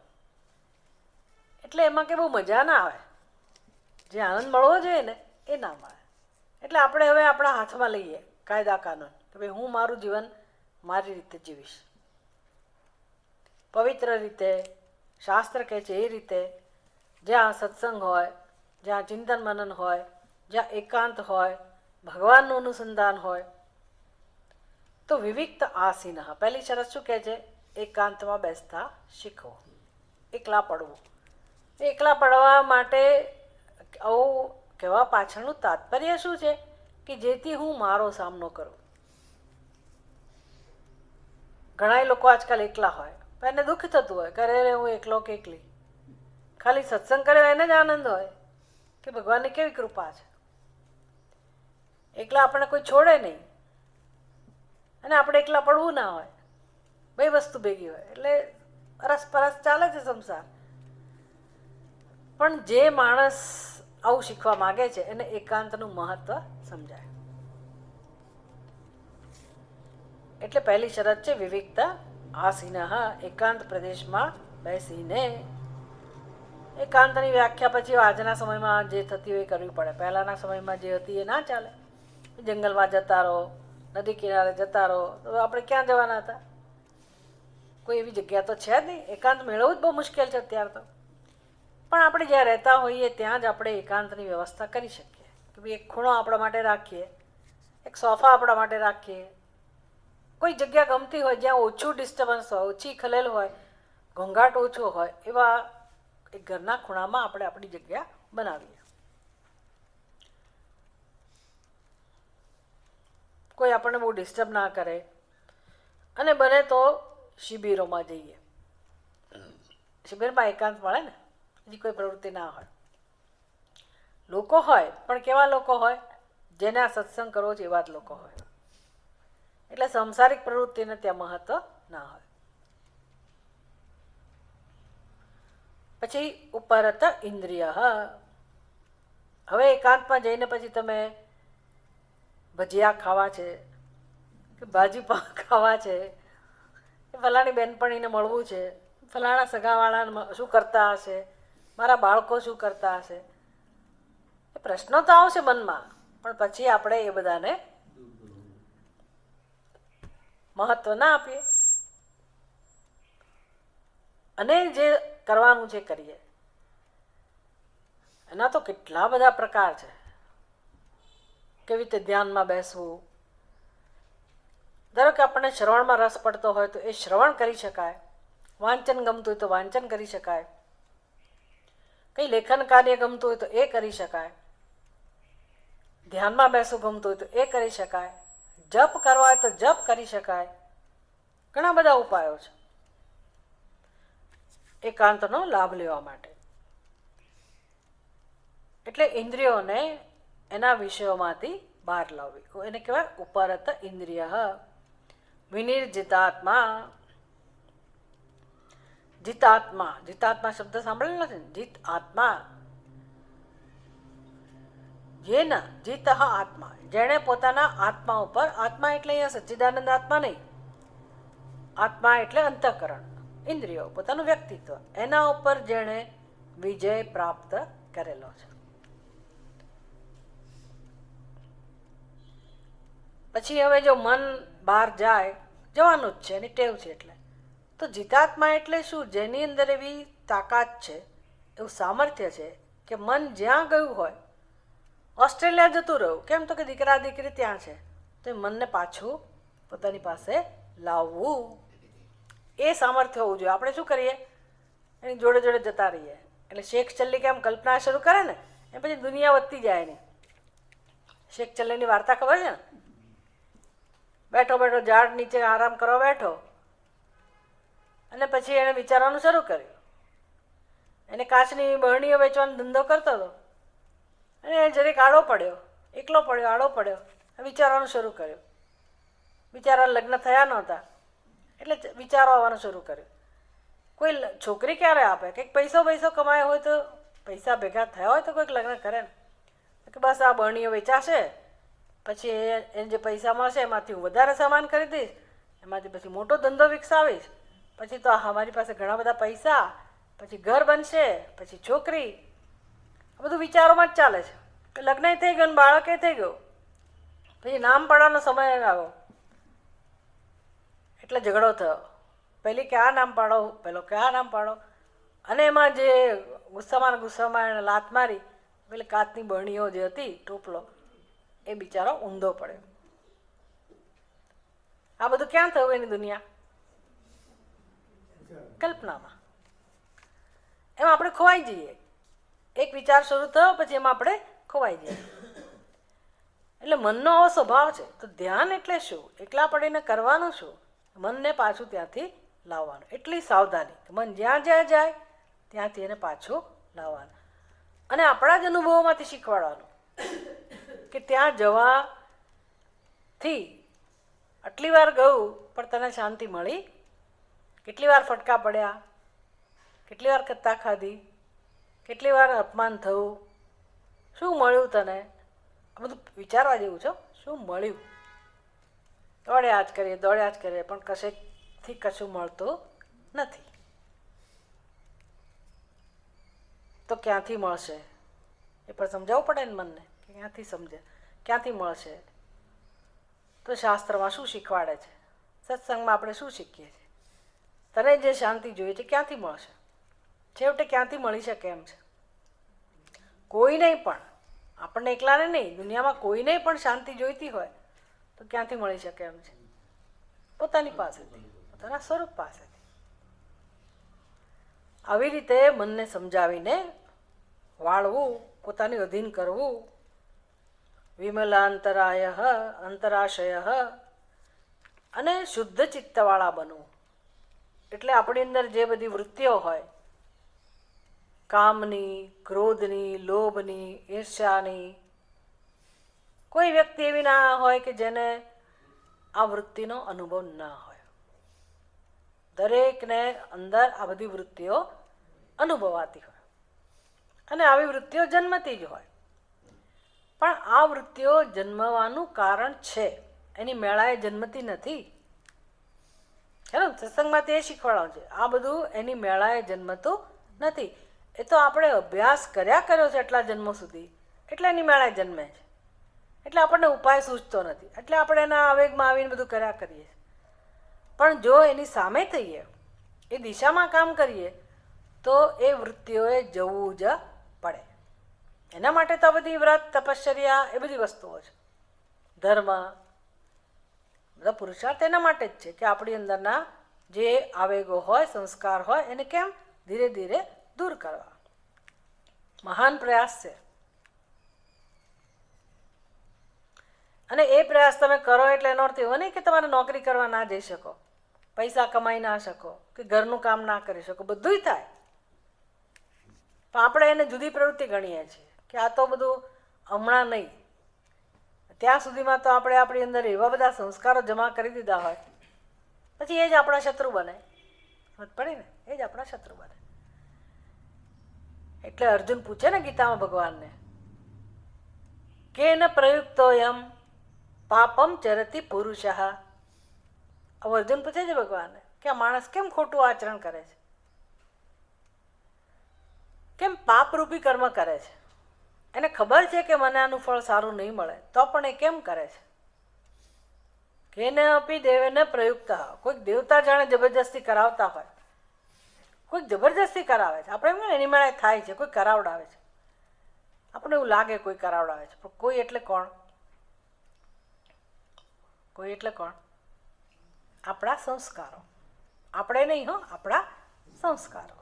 એટલે એમાં કે બહુ મજા ના આવે. જે આનંદ મળવો જોઈએ ને એ ના મળે. એટલે આપણે હવે આપણા હાથમાં લઈએ કાયદા કાનૂન કે ભાઈ હું મારું જીવન મારી રીતે જીવીશ, પવિત્ર રીતે, શાસ્ત્ર કહે છે એ રીતે, જ્યાં સત્સંગ હોય, જ્યાં ચિંતન મનન હોય, જ્યાં એકાંત હોય, ભગવાનનું અનુસંધાન હોય. તો વિવિક્ત આસીન, પહેલી શરત શું કહે છે? એકાંતમાં બેસતા શીખો, એકલા પડવું. એકલા પડવા માટે આવું કહેવા પાછળનું તાત્પર્ય શું છે? કે જેથી હું મારો સામનો કરું. ઘણા લોકો આજકાલ એકલા હોય પણ એને દુઃખ થતું હોય, કરે રે હું એકલો કે એકલી. ખાલી સત્સંગ કર્યો એને જ આનંદ હોય કે ભગવાનની કેવી કૃપા છે. એકલા આપણને કોઈ છોડે નહીં અને આપણે એકલા પડવું ના હોય, બે વસ્તુ ભેગી હોય એટલે અરસપરસ ચાલે છે સંસાર. પણ જે માણસ આવું શીખવા માગે છે એને એકાંતનું મહત્વ સમજાય. એટલે પહેલી શરત છે વિવિકતા આસીન, એકાંત પ્રદેશમાં બેસીને. એકાંતની વ્યાખ્યા પછી આજના સમયમાં જે થતી હોય એ કરવી પડે. પહેલાંના સમયમાં જે હતી એ ના ચાલે. જંગલમાં જતા રહો, નદી કિનારે જતા રહો, તો આપણે ક્યાં જવાના હતા? કોઈ એવી જગ્યા તો છે જ નહીં. એકાંત મેળવવું જ બહુ મુશ્કેલ છે અત્યારે તો. પણ આપણે જ્યાં રહેતા હોઈએ ત્યાં જ આપણે એકાંતની વ્યવસ્થા કરી શકીએ કે ભાઈ એક ખૂણો આપણા માટે રાખીએ, એક સોફા આપણા માટે રાખીએ. કોઈ જગ્યા ગમતી હોય જ્યાં ઓછું ડિસ્ટર્બન્સ હોય, ઓછી ખલેલ હોય, ઘોંઘાટ ઓછો હોય, એવા એક ઘરના ખૂણામાં આપણે આપણી જગ્યા બનાવીએ. કોઈ આપણને બહુ ડિસ્ટર્બ ના કરે. અને બને તો શિબિરોમાં જઈએ. શિબિરમાં એકાંત મળે ને, બીજી કોઈ પ્રવૃત્તિ ના હોય. લોકો હોય પણ કેવા લોકો હોય? જેને આ સત્સંગ કરવો છે એવા જ લોકો હોય. એટલે સંસારિક પ્રવૃત્તિને ત્યાં મહત્વ ના હોય. પછી ઉપરત ઇન્દ્રિય. હવે એકાંતમાં જઈને પછી તમે ભજીયા ખાવા છે કે ભાજી ખાવા છે કે ફલાણી બેનપણીને મળવું છે, ફલાણા સગાવાળાને શું કરતા હશે, મારા બાળકો શું કરતા હશે, એ પ્રશ્નો તો આવશે મનમાં. પણ પછી આપણે એ બધાને મહત્વ ના આપીએ અને જે કરવાનું છે કરીએ. એના તો કેટલા બધા પ્રકાર છે. કેવી રીતે ધ્યાનમાં બેસવું. ધારો કે આપણને શ્રવણમાં રસ પડતો હોય તો એ શ્રવણ કરી શકાય. વાંચન ગમતું હોય તો વાંચન કરી શકાય. કંઈ લેખન કાર્ય ગમતું હોય તો એ કરી શકાય. ધ્યાનમાં બેસવું ગમતું હોય તો એ કરી શકાય. જપ કરવા હોય તો જપ કરી શકાય. ઘણા બધા ઉપાયો છે એકાંતનો લાભ લેવા માટે. એટલે ઇન્દ્રિયોને એના વિષયોમાંથી બહાર લાવવી, એને કહેવાય ઉપરત ઇન્દ્રિય. વિનિર્જિતાત્મા. જીતાત્મા, જીતાત્મા શબ્દ સાંભળેલો નથી ને? જીત આત્મા. જેન જીત આત્મા, જેણે પોતાના આત્મા ઉપર, આત્મા એટલે અહીંયા સચ્ચિદાનંદ આત્મા નહીં, આત્મા એટલે અંતઃકરણ, ઇન્દ્રિયો, પોતાનું વ્યક્તિત્વ, એના ઉપર જેણે વિજય પ્રાપ્ત કરેલો છે. પછી હવે જો મન બહાર જાય, જવાનું જ છે, એની ટેવ છે. એટલે તો જીતાત્મા એટલે શું? જેની અંદર એવી તાકાત છે, એવું સામર્થ્ય છે કે મન જ્યાં ગયું હોય, ઓસ્ટ્રેલિયા જતું રહ્યું, કેમ તો કે દીકરા દીકરી ત્યાં છે, તો એ મનને પાછું પોતાની પાસે લાવવું, એ સામર્થ્ય હોવું જોઈએ. આપણે શું કરીએ? એની જોડે જોડે જતા રહીએ. એટલે શેખ ચલ્લી કેમ કલ્પના શરૂ કરે ને, એ પછી દુનિયા વધતી જાય એની. શેખ ચલ્લીની વાર્તા ખબર છે ને? બેઠો બેઠો ઝાડ નીચે આરામ કરવા બેઠો અને પછી એણે વિચારવાનું શરૂ કર્યું. એને કાચની બરણીઓ વેચવાનો ધંધો કરતો હતો અને જરીક આડો પડ્યો, એકલો પડ્યો, આડો પડ્યો, વિચારવાનું શરૂ કર્યું. બિચારા લગ્ન થયા નહોતા એટલે વિચારો આવવાનું શરૂ કર્યું. કોઈ છોકરી ક્યારે આપે? કંઈક પૈસો કમાયો હોય તો, પૈસા ભેગા થયા હોય તો કોઈક લગ્ન કરે ને. કે બસ આ બરણીઓ વેચાશે, પછી એને જે પૈસા મળશે એમાંથી હું વધારે સામાન કરી દઈશ, એમાંથી પછી મોટો ધંધો વિકસાવીશ, પછી તો અમારી પાસે ઘણા બધા પૈસા, પછી ઘર બનશે, પછી છોકરી. આ બધું વિચારોમાં જ ચાલે છે. કે લગ્ન થઈ ગયું, બાળકે થઈ ગયું, પછી નામ પાડવાનો સમય આવ્યો એટલે ઝઘડો થયો. પહેલી કે આ નામ પાડો, પેલો કે આ નામ પાડો, અને એમાં જે ગુસ્સામાં એને લાત મારી, પેલી કાચની બરણીઓ જે હતી, ટોપલો, એ બિચારો ઊંધો પડ્યો. આ બધું ક્યાં થયું? એની દુનિયા કલ્પનામાં. એમાં આપણે ખોવાઈ જઈએ. એક વિચાર શરૂ થયો પછી એમાં આપણે ખોવાઈ જઈએ. એટલે મનનો આવો સ્વભાવ છે. તો ધ્યાન એટલે શું? એકલા પડીને કરવાનું શું? મનને પાછું ત્યાંથી લાવવાનું. એટલી સાવધાની, મન જ્યાં જ્યાં જાય ત્યાંથી એને પાછું લાવવાનું. અને આપણા જ અનુભવોમાંથી શીખવાડવાનું કે ત્યાં જવાથી આટલી વાર ગયું પણ તને શાંતિ મળી, કેટલી વાર ફટકા પડ્યા, કેટલી વાર કત્તા ખાધી, કેટલી વાર અપમાન થયું, શું મળ્યું તને, આ બધું વિચારવા જેવું છે. શું મળ્યું? દોડ્યા જ કરીએ પણ કશેથી કશું મળતું નથી. તો ક્યાંથી મળશે એ પણ સમજાવવું પડે ને મનને, કે ક્યાંથી સમજે, ક્યાંથી મળશે? તો શાસ્ત્રમાં શું શીખવાડે છે, સત્સંગમાં આપણે શું શીખીએ છીએ? તને જે શાંતિ જોઈએ છે ક્યાંથી મળશે? છેવટે ક્યાંથી મળી શકે એમ છે? કોઈ નહીં પણ, આપણને એકલાને નહીં, દુનિયામાં કોઈને પણ શાંતિ જોઈતી હોય તો ક્યાંથી મળી શકે એમ છે? પોતાની પાસેથી, પોતાના સ્વરૂપ પાસેથી. આવી રીતે મનને સમજાવીને વાળવું, પોતાની અધીન કરવું. વિમલાંતરાય અંતરાશય અને શુદ્ધ ચિત્તવાળા બનવું. એટલે આપણી અંદર જે બધી વૃત્તિઓ હોય, કામની, ક્રોધની, લોભની, ઈર્ષ્યાની, કોઈ વ્યક્તિ એવી ના હોય કે જેને આ વૃત્તિનો અનુભવ ના હોય. દરેકને અંદર આ બધી વૃત્તિઓ અનુભવાતી હોય અને આવી વૃત્તિઓ જન્મતી જ હોય. પણ આ વૃત્તિઓ જન્મવાનું કારણ છે, એની મેળાએ જન્મતી નથી. ખરું, સત્સંગમાં તે શીખવાડવાનું છે. આ બધું એની મેળાએ જન્મતું નથી. એ તો આપણે અભ્યાસ કર્યો છે એટલા જન્મો સુધી, એટલે એની મેળાએ જન્મે છે. એટલે આપણને ઉપાય સૂચતો નથી, એટલે આપણે એના આવેગમાં આવીને બધું કર્યા કરીએ. પણ જો એની સામે થઈએ, એ દિશામાં કામ કરીએ, તો એ વૃત્તિઓએ જવું જ પડે. એના માટે તો બધી વ્રત, તપશ્ચર્યા એ બધી વસ્તુઓ છે. ધર્મ, બધા પુરુષાર્થ એના માટે જ છે કે આપણી અંદરના જે આવેગો હોય, સંસ્કાર હોય, એને કેમ ધીરે ધીરે દૂર કરવા. મહાન પ્રયાસ છે. અને એ પ્રયાસ તમે કરો એટલે એનો અર્થ એવો નહીં કે તમારે નોકરી કરવા ના જઈ શકો, પૈસા કમાઈ ના શકો, કે ઘરનું કામ ના કરી શકો. બધુંય થાય, પણ આપણે એને જુદી પ્રવૃત્તિ ગણીએ છીએ કે આ તો બધું હમણાં નહીં. ત્યાં સુધીમાં તો આપણે આપણી અંદર એવા બધા સંસ્કારો જમા કરી દીધા હોય, પછી એ જ આપણા શત્રુ બને. પડે ને, એ જ આપણા શત્રુ બને. એટલે અર્જુન પૂછે ને ગીતામાં ભગવાનને, કેન પ્રયુક્તોયમ પાપમ ચરતિ પુરુષ. અર્જુન પૂછે છે ભગવાનને કે આ માણસ કેમ ખોટું આચરણ કરે છે, કેમ પાપરૂપી કર્મ કરે છે? એને ખબર છે કે મને આનું ફળ સારું નહીં મળે, તો પણ એ કેમ કરે છે? કેને અપી દેવેને પ્રયુક્ત. કોઈક દેવતા જાણે જબરજસ્તી કરાવતા હોય, કોઈક જબરજસ્તી કરાવે છે. આપણે એમ ને એની મેળે થાય છે, કોઈ કરાવડાવે છે. આપણે એવું લાગે કોઈ કરાવડાવે છે, પણ કોઈ એટલે કોણ? કોઈ એટલે કોણ? આપણા સંસ્કારો. આપણે નહીં હો, આપણા સંસ્કારો.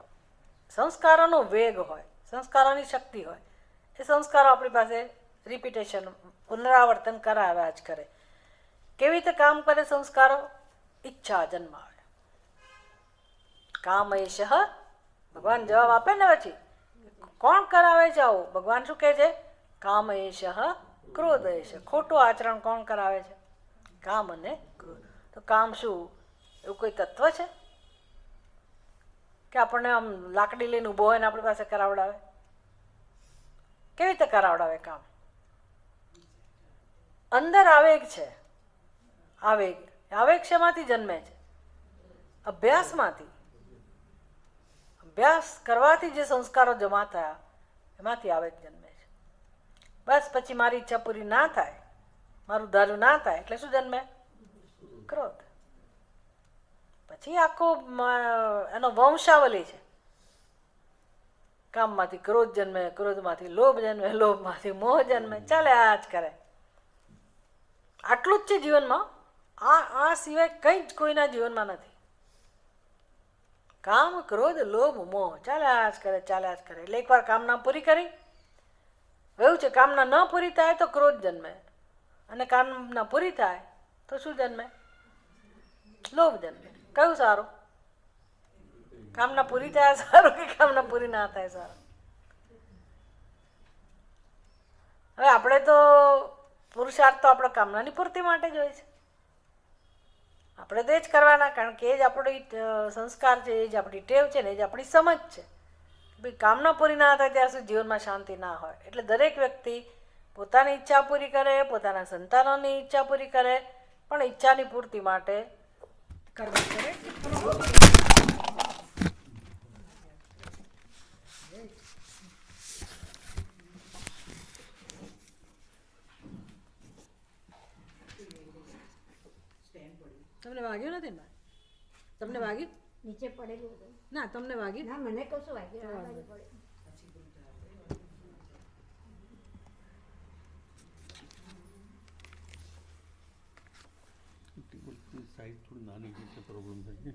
સંસ્કારોનો વેગ હોય, સંસ્કારોની શક્તિ હોય. એ સંસ્કારો આપણી પાસે રિપીટેશન, પુનરાવર્તન કરાવ્યા જ કરે. કેવી રીતે કામ કરે સંસ્કારો? ઈચ્છા જન્માવે. કામ એશ, ભગવાન જવાબ આપે ને પછી, કોણ કરાવે છે આવું? ભગવાન શું કહે છે? કામ એશ, ક્રોધ એશ. ખોટું આચરણ કોણ કરાવે છે? કામ અને ક્રોધ. તો કામ શું એવું કોઈ તત્વ છે કે આપણને આમ લાકડી લઈને ઊભો હોય ને આપણી પાસે કરાવડાવે? કેવી રીતે કરાવડાવે કામ? અંદર આવેગ છે. આવેગ શેમાંથી જન્મે છે? અભ્યાસમાંથી. અભ્યાસ કરવાથી જે સંસ્કારો જમા થયા એમાંથી આવેગ જન્મે છે. બસ પછી મારી ઈચ્છા પૂરી ના થાય, મારું ધાર્યું ના થાય એટલે શું જન્મે? ક્રોધ. પછી આખો એનો વંશાવલી છે. કામમાંથી ક્રોધ જન્મે, ક્રોધમાંથી લોભ જન્મે, લોભમાંથી મોહ જન્મે. ચાલે આ જ કરે. આટલું જ છે જીવનમાં. આ સિવાય કંઈ જ કોઈના જીવનમાં નથી. કામ, ક્રોધ, લોભ, મોહ ચાલ્યા જ કરે, ચાલ્યા જ કરે. એટલે એકવાર કામના પૂરી કરી ગયું છે. કામના ન પૂરી થાય તો ક્રોધ જન્મે, અને કામના પૂરી થાય તો શું જન્મે? લોભ જન્મે. કયું સારું? કામના પૂરી થાય સારું કે કામના પૂરી ના થાય સારું? હવે આપણે તો પુરુષાર્થ તો આપણા કામનાની પૂર્તિ માટે જ હોય છે. આપણે તો એ જ કરવાના, કારણ કે એ જ આપણી સંસ્કાર છે, એ જ આપણી ટેવ છે ને એ જ આપણી સમજ છે. ભાઈ કામના પૂરી ના થાય ત્યાં સુધી જીવનમાં શાંતિ ના હોય. એટલે દરેક વ્યક્તિ પોતાની ઈચ્છા પૂરી કરે, પોતાના સંતાનોની ઈચ્છા પૂરી કરે, પણ ઈચ્છાની પૂર્તિ માટે કર્મ કરે. તમને વાગ્યું નથી ને? તમને વાગ્યું? નીચે પડેલું હતું. ના, તમને વાગ્યું? ના, મને કશું વાગ્યું આ બાજુ પડે. ટેબલની સાઈઝ થોડી નાની છે એટલે પ્રોબ્લેમ થાય છે.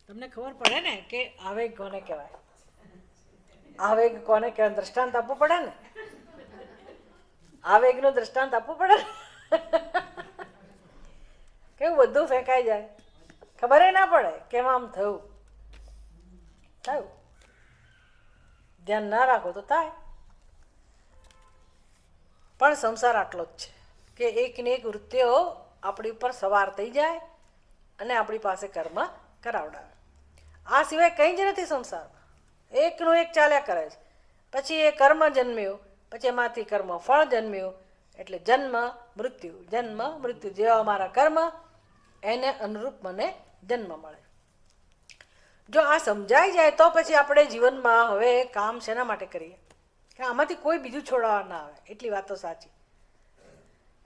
તમને ખબર પડે ને કે આવેગ કોને કહેવાય? આવેગ કોને કહેવાય? દ્રષ્ટાંત આપવું પડે ને. આવેગનું દ્રષ્ટાંત આપવું પડે ને. કેવું બધું ફેંકાઈ જાય, ખબર ના પડે કેમ આમ થયું. ધ્યાન ના રાખો તો થાય. પણ સંસાર આટલો જ છે કે એક ને એક વૃત્તિઓ આપણી ઉપર સવાર થઈ જાય અને આપણી પાસે કર્મ કરાવડાવે. આ સિવાય કંઈ જ નથી સંસારમાં. એકનું એક ચાલ્યા કરે છે. પછી એ કર્મ જન્મ્યું, પછી એમાંથી કર્મ ફળ જન્મ્યું, એટલે જન્મ મૃત્યુ જેવા અમારા કર્મ એને અનુરૂપ મને જન્મ મળે. જો આ સમજાઈ જાય તો પછી આપણે જીવનમાં હવે કામ શેના માટે કરીએ? કે આમાંથી કોઈ બીજું છોડાવવા ના આવે. એટલી વાતો સાચી.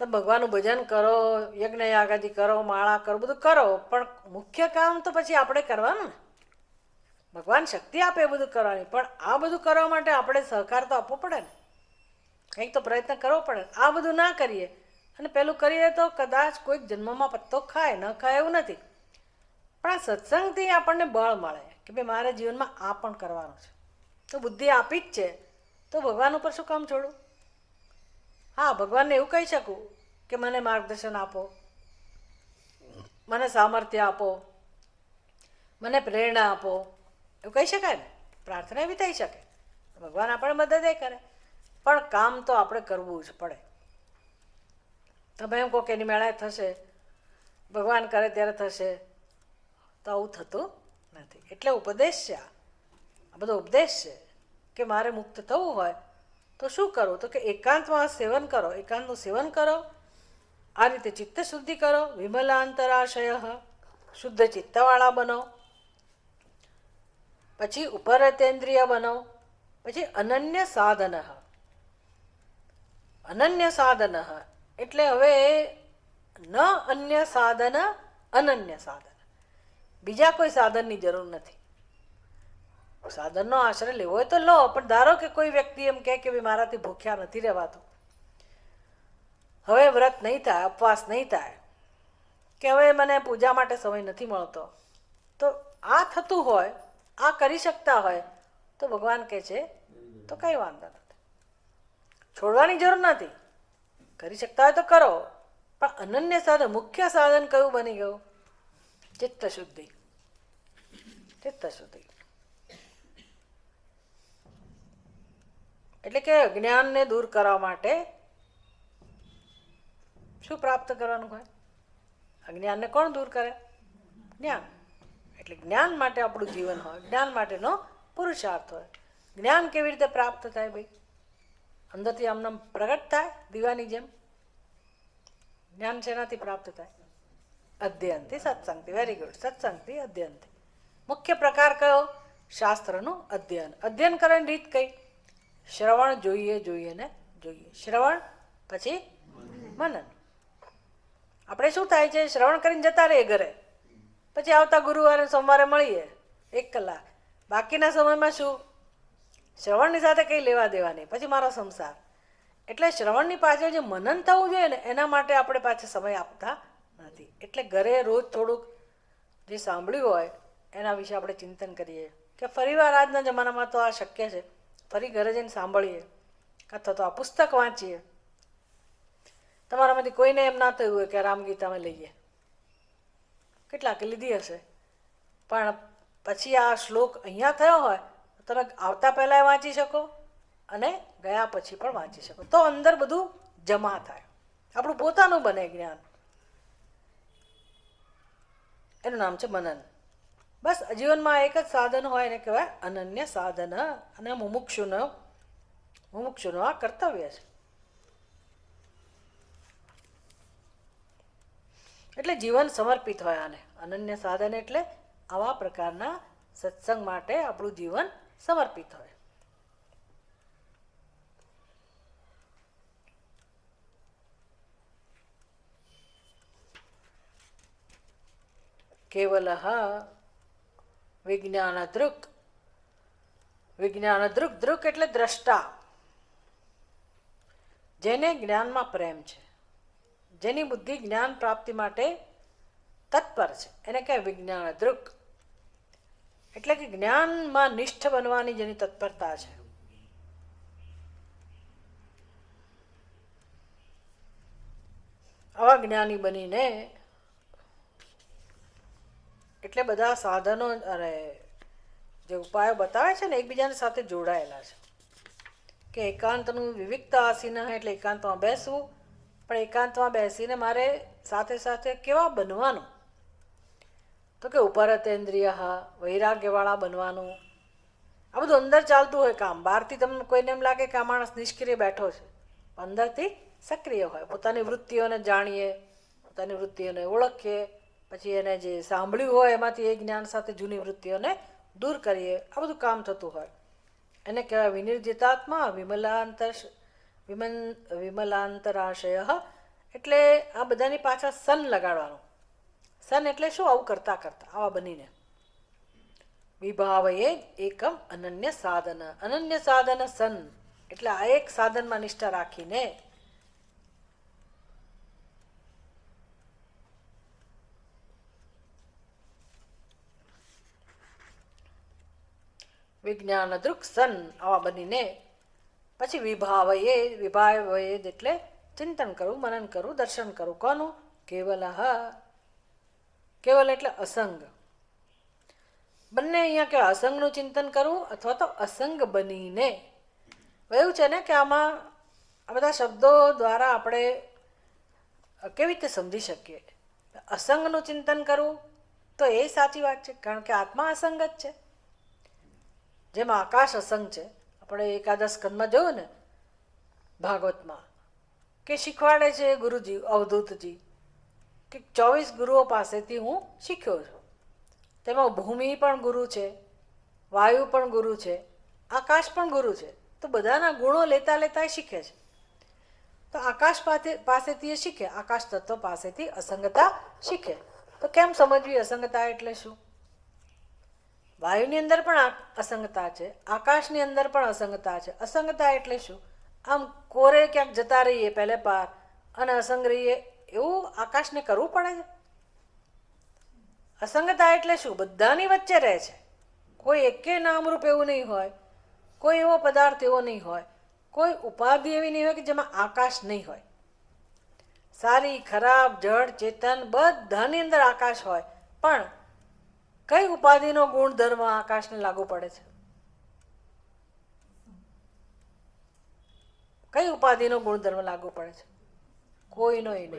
તમે ભગવાનનું ભજન કરો, યજ્ઞ યાગાદી કરો, માળા કરો, બધું કરો, પણ મુખ્ય કામ તો પછી આપણે કરવાનું ને. ભગવાન શક્તિ આપે એ બધું કરવાની, પણ આ બધું કરવા માટે આપણે સહકાર તો આપવો પડે ને. કંઈક તો પ્રયત્ન કરવો પડે. આ બધું ના કરીએ અને પેલું કરીએ તો કદાચ કોઈક જન્મમાં પત્તો ખાય, ન ખાય એવું નથી, પણ આ સત્સંગથી આપણને બળ મળે કે ભાઈ મારે જીવનમાં આ પણ કરવાનું છે. તો બુદ્ધિ આપી જ છે તો ભગવાન ઉપર શું કામ છોડું? હા, ભગવાનને એવું કહી શકું કે મને માર્ગદર્શન આપો, મને સામર્થ્ય આપો, મને પ્રેરણા આપો, એવું કહી શકાય ને. પ્રાર્થના એવી થઈ શકે, ભગવાન આપણે મદદ એ કરે, પણ કામ તો આપણે કરવું જ પડે. તમે એમ કહો કે એની મેળાએ થશે, ભગવાન કરે ત્યારે થશે, તો આવું થતું નથી. એટલે ઉપદેશ છે, આ બધો ઉપદેશ છે કે મારે મુક્ત થવું હોય તો શું કરવું? તો કે એકાંતમાં સેવન કરો, એકાંતનું સેવન કરો, આ રીતે ચિત્ત શુદ્ધિ કરો, વિમલાંતરાશય, શુદ્ધ ચિત્તવાળા બનો, પછી ઉપરતેન્દ્રિય બનો, પછી અનન્ય સાધન. અનન્ય સાધન એટલે હવે ન અન્ય સાધન, અનન્ય સાધન. બીજા કોઈ સાધનની જરૂર નથી. સાધનનો આશ્રય લેવો હોય તો લો, પણ ધારો કે કોઈ વ્યક્તિ એમ કહે કે ભાઈ મારાથી ભૂખ્યા નથી રહેવાતું, હવે વ્રત નહીં થાય, ઉપવાસ નહીં થાય, કે હવે મને પૂજા માટે સમય નથી મળતો, તો આ થતું હોય, આ કરી શકતા હોય તો ભગવાન કહે છે તો કંઈ વાંધો નથી, છોડવાની જરૂર નથી. કરી શકતા હોય તો કરો, પણ અનન્ય સાધન, મુખ્ય સાધન કયું બની ગયું? ચિત્ત શુદ્ધિ. ચિત્ત શુદ્ધિ એટલે કે અજ્ઞાનને દૂર કરવા માટે શું પ્રાપ્ત કરવાનું હોય? અજ્ઞાનને કોણ દૂર કરે? જ્ઞાન. એટલે જ્ઞાન માટે આપણું જીવન હોય, જ્ઞાન માટેનો પુરુષાર્થ હોય. જ્ઞાન કેવી રીતે પ્રાપ્ત થાય ભાઈ? અંદરથી આમને પ્રગટ થાય દીવાની જેમ. જ્ઞાન શેનાથી પ્રાપ્ત થાય? અધ્યયનથી, સત્સંગથી. Very good. સત્સંગથી, અધ્યયનથી. મુખ્ય પ્રકાર કયો? શાસ્ત્રનું અધ્યયન. અધ્યયન કરવાની રીત કઈ? શ્રવણ જોઈએ ને જોઈએ. શ્રવણ પછી મનન. આપણે શું થાય છે, શ્રવણ કરીને જતા રહીએ ઘરે, પછી આવતા ગુરુવારે સોમવારે મળીએ 1 કલાક, બાકીના સમયમાં શું? શ્રવણની સાથે કંઈ લેવા દેવા નહીં, પછી મારો સંસાર. એટલે શ્રવણની પાછળ જે મનન થવું જોઈએ ને એના માટે આપણે પાછળ સમય આપતા નથી. એટલે ઘરે રોજ થોડુંક જે સાંભળ્યું હોય એના વિશે આપણે ચિંતન કરીએ, કે ફરીવાર આજના જમાનામાં તો આ શક્ય છે, ફરી ઘરે જઈને સાંભળીએ, અથવા તો આ પુસ્તક વાંચીએ. તમારામાંથી કોઈને એમ ના થયું હોય કે રામગીતા અમે લઈએ, કેટલાકે લીધી હશે, પણ પછી આ શ્લોક અહીંયા થયો હોય તો તમે આવતા પહેલાં વાંચી શકો અને ગયા પછી પણ વાંચી શકો, તો અંદર બધું જમા થાય, આપણું પોતાનું બને જ્ઞાન. એનું નામ છે મનન. બસ જીવનમાં એક જ સાધન હોય એને કહેવાય અનન્ય સાધન, અને મુમુક્ષુનો આ કર્તવ્ય છે. એટલે જીવન સમર્પિત હોય આને. અનન્ય સાધન એટલે આવા પ્રકારના સત્સંગ માટે આપણું જીવન સમર્પિત હોય. કેવલ વિજ્ઞાનદૃક. વિજ્ઞાનદૃક, દૃક એટલે દ્રષ્ટા, જેને જ્ઞાનમાં પ્રેમ છે, જેની બુદ્ધિ જ્ઞાન પ્રાપ્તિ માટે તત્પર છે, એને કહેવાય વિજ્ઞાનદૃક. એટલે કે જ્ઞાનમાં નિષ્ઠ બનવાની જેની તત્પરતા છે. આવા જ્ઞાની બનીને એટલે બધા સાધનો અને જે ઉપાયો બતાવે છે ને એકબીજાની સાથે જોડાયેલા છે. કે એકાંતનું વિવિકતા આસીન એટલે એકાંતમાં બેસવું, પણ એકાંતમાં બેસીને મારે સાથે સાથે કેવા બનવાનું? તો કે ઉપરતેન્દ્રિય, વૈરાગ્યવાળા બનવાનું. આ બધું અંદર ચાલતું હોય કામ. બહારથી તમને કોઈને એમ લાગે કે આ માણસ નિષ્ક્રિય બેઠો છે, અંદરથી સક્રિય હોય. પોતાની વૃત્તિઓને જાણીએ, પોતાની વૃત્તિઓને ઓળખીએ, પછી એને જે સાંભળ્યું હોય એમાંથી એ જ્ઞાન સાથે જૂની વૃત્તિઓને દૂર કરીએ. આ બધું કામ થતું હોય. એને કહેવાય વિનિર્જિતાત્મા, વિમલાંતરાશય. એટલે આ બધાની પાછળ સન લગાડવાનું. સન એટલે શું? આવું કરતા કરતા આવા બનીને વિભાવયે એકમ અનન્ય સાધન. અનન્ય સાધન સન એટલે આ એક સાધનમાં નિષ્ઠા રાખીને વિજ્ઞાનદૃક સન આવા બનીને પછી વિભાવયે એટલે ચિંતન કરવું, મનન કરવું, દર્શન કરવું. કોનું? કેવલ. કેવલ એટલે અસંગ. બંને અહીંયા કે અસંગનું ચિંતન કરવું અથવા તો અસંગ બનીને. એવું છે ને કે આમાં આ બધા શબ્દો દ્વારા આપણે કેવી રીતે સમજી શકીએ? અસંગનું ચિંતન કરવું તો એ સાચી વાત છે, કારણ કે આત્મા અસંગ જ છે. જેમ આકાશ અસંગ છે. આપણે એકાદશ સ્કંદમાં જોયું ને ભાગવતમાં કે શીખવાડે છે ગુરુજી અવધૂતજી કે 24 ગુરુઓ પાસેથી હું શીખ્યો છું. તેમાં ભૂમિ પણ ગુરુ છે, વાયુ પણ ગુરુ છે, આકાશ પણ ગુરુ છે. તો બધાના ગુણો લેતા લેતા શીખે છે. તો આકાશ પાસેથી એ શીખે, આકાશ તત્વ પાસેથી અસંગતા શીખે. તો કેમ સમજવી અસંગતા એટલે શું? વાયુની અંદર પણ અસંગતા છે, આકાશની અંદર પણ અસંગતા છે. અસંગતા એટલે શું? આમ કોરે ક્યાંક જતા રહીએ પહેલે પાર અને અસંગ રહીએ, એવું આકાશને કરવું પડે છે? અસંગતા એટલે શું? બધાની વચ્ચે રહે છે. કોઈ એકે નામરૂપ એવું નહીં હોય, કોઈ એવો પદાર્થ એવો નહીં હોય, કોઈ ઉપાધિ એવી નહીં હોય કે જેમાં આકાશ નહીં હોય. સારી ખરાબ જડ ચેતન બધાની અંદર આકાશ હોય, પણ કઈ ઉપાધિનો ગુણધર્મ આકાશને લાગુ પડે છે? કઈ ઉપાધિનો ગુણધર્મ લાગુ પડે છે? કોઈનો નહીં,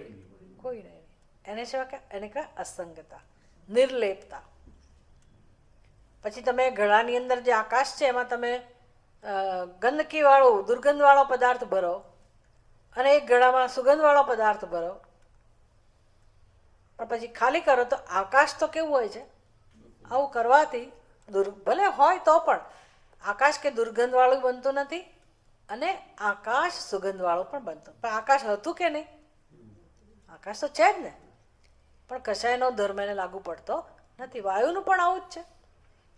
કોઈનો નહીં. એને શું કે એને કહે અસંગતા, નિર્લેપતા. પછી તમે ગળાની અંદર જે આકાશ છે એમાં તમે ગંદકીવાળો દુર્ગંધવાળો પદાર્થ ભરો અને એક ગળામાં સુગંધવાળો પદાર્થ ભરો, પણ પછી ખાલી કરો તો આકાશ તો કેવું હોય છે? આવું કરવાથી ભલે હોય તો પણ આકાશ કે દુર્ગંધવાળું બનતું નથી અને આકાશ સુગંધવાળું પણ બનતું. પણ આકાશ હતું કે નહીં? આકાશ તો છે જ ને, પણ કશાયનો ધર્મ એને લાગુ પડતો નથી. વાયુનું પણ આવું જ છે.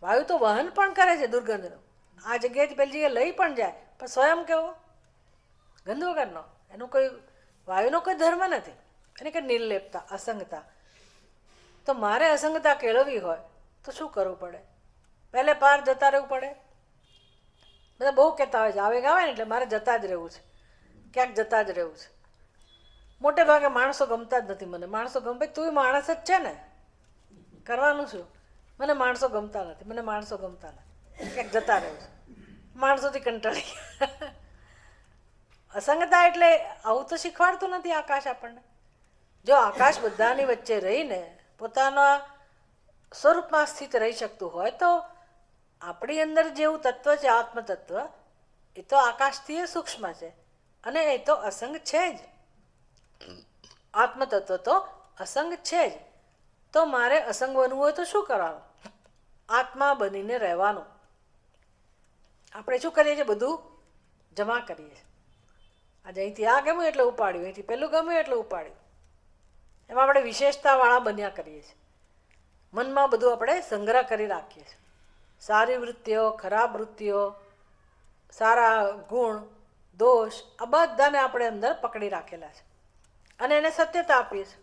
વાયુ તો વહન પણ કરે છે દુર્ગંધનું. આ જગ્યાએથી પેલી જગ્યાએ લઈ પણ જાય, પણ સ્વયં કેવો? ગંધ વગરનો. એનું કોઈ વાયુનો કોઈ ધર્મ નથી. એને કે નિર્લેપતા, અસંગતા. તો મારે અસંગતા કેળવવી હોય તો શું કરવું પડે? પહેલે પાર જતા રહેવું પડે. બધા બહુ કહેતા હોય છે આવેગ આવે ને એટલે મારે જતા જ રહેવું છે, ક્યાંક જતા જ રહેવું છે. મોટે ભાગે માણસો ગમતા જ નથી મને. માણસો ગમે, તું માણસ જ છે ને, કરવાનું શું? મને માણસો ગમતા નથી, મને માણસો ગમતા નથી, ક્યાંક જતા રહેવું છે. માણસોથી કંટાળી ગયા. અસંગતા એટલે આવું તો શીખવાડતું નથી આકાશ આપણને. જો આકાશ બધાની વચ્ચે રહીને પોતાના સ્વરૂપમાં સ્થિત રહી શકતું હોય તો આપણી અંદર જેવું તત્વ છે આત્મતત્વ એ તો આકાશથી એ સૂક્ષ્મ છે અને એ તો અસંગ છે જ. આત્મતત્વ તો અસંગ છે જ. તો મારે અસંગ બનવું હોય તો શું કરવાનું? આત્મા બનીને રહેવાનું. આપણે શું કરીએ છીએ? બધું જમા કરીએ છીએ. આજે અહીંથી આ ગમ્યું એટલે ઉપાડ્યું, અહીંથી પેલું ગમ્યું એટલે ઉપાડ્યું. એમાં આપણે વિશેષતાવાળા બન્યા કરીએ છીએ. મનમાં બધું આપણે સંગ્રહ કરી રાખીએ છીએ. સારી વૃત્તિઓ, ખરાબ વૃત્તિઓ, સારા ગુણ, દોષ, આ બધાને આપણે અંદર પકડી રાખેલા છે અને એને સત્યતા આપીએ છીએ.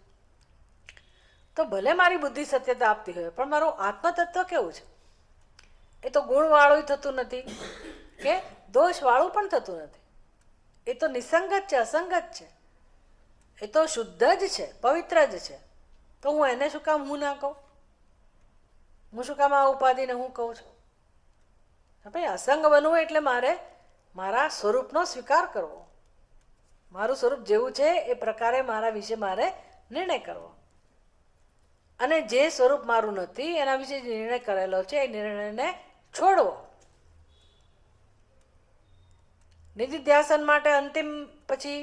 તો ભલે મારી બુદ્ધિ સત્યતા આપતી હોય પણ મારું આત્મતત્વ કેવું છે? એ તો ગુણવાળું થતું નથી કે દોષવાળું પણ થતું નથી. એ તો નિસંગત છે, અસંગત છે. એ તો શુદ્ધ જ છે, પવિત્ર જ છે. તો હું એને શું કામ હું ના કહું? હું શું કામ આ ઉપાધિને હું કહું છું? ભાઈ અસંગ બનવું એટલે મારે મારા સ્વરૂપનો સ્વીકાર કરવો. મારું સ્વરૂપ જેવું છે એ પ્રકારે મારા વિશે મારે નિર્ણય કરવો. અને જે સ્વરૂપ મારું નથી એના વિશે જે નિર્ણય કરેલો છે એ નિર્ણયને છોડવો. નિધિધ્યાસન માટે અંતિમ પછી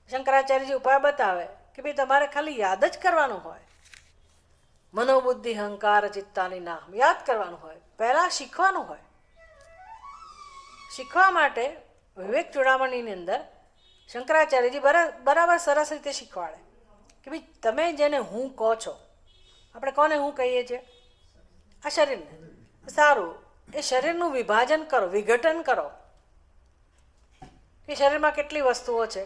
શંકરાચાર્યજી ઉપાય બતાવે કે ભાઈ તમારે ખાલી યાદ જ કરવાનું હોય. મનોબુદ્ધિ અહંકાર ચિત્તાની નામ યાદ કરવાનું હોય. પહેલાં શીખવાનું હોય. શીખવા માટે વિવેક ચૂડામણીની અંદર શંકરાચાર્યજી બરાબર સરસ રીતે શીખવાડે કે ભાઈ તમે જેને હું કહો છો, આપણે કોને હું કહીએ છીએ? આ શરીરને. સારું, એ શરીરનું વિભાજન કરો, વિઘટન કરો કે શરીરમાં કેટલી વસ્તુઓ છે.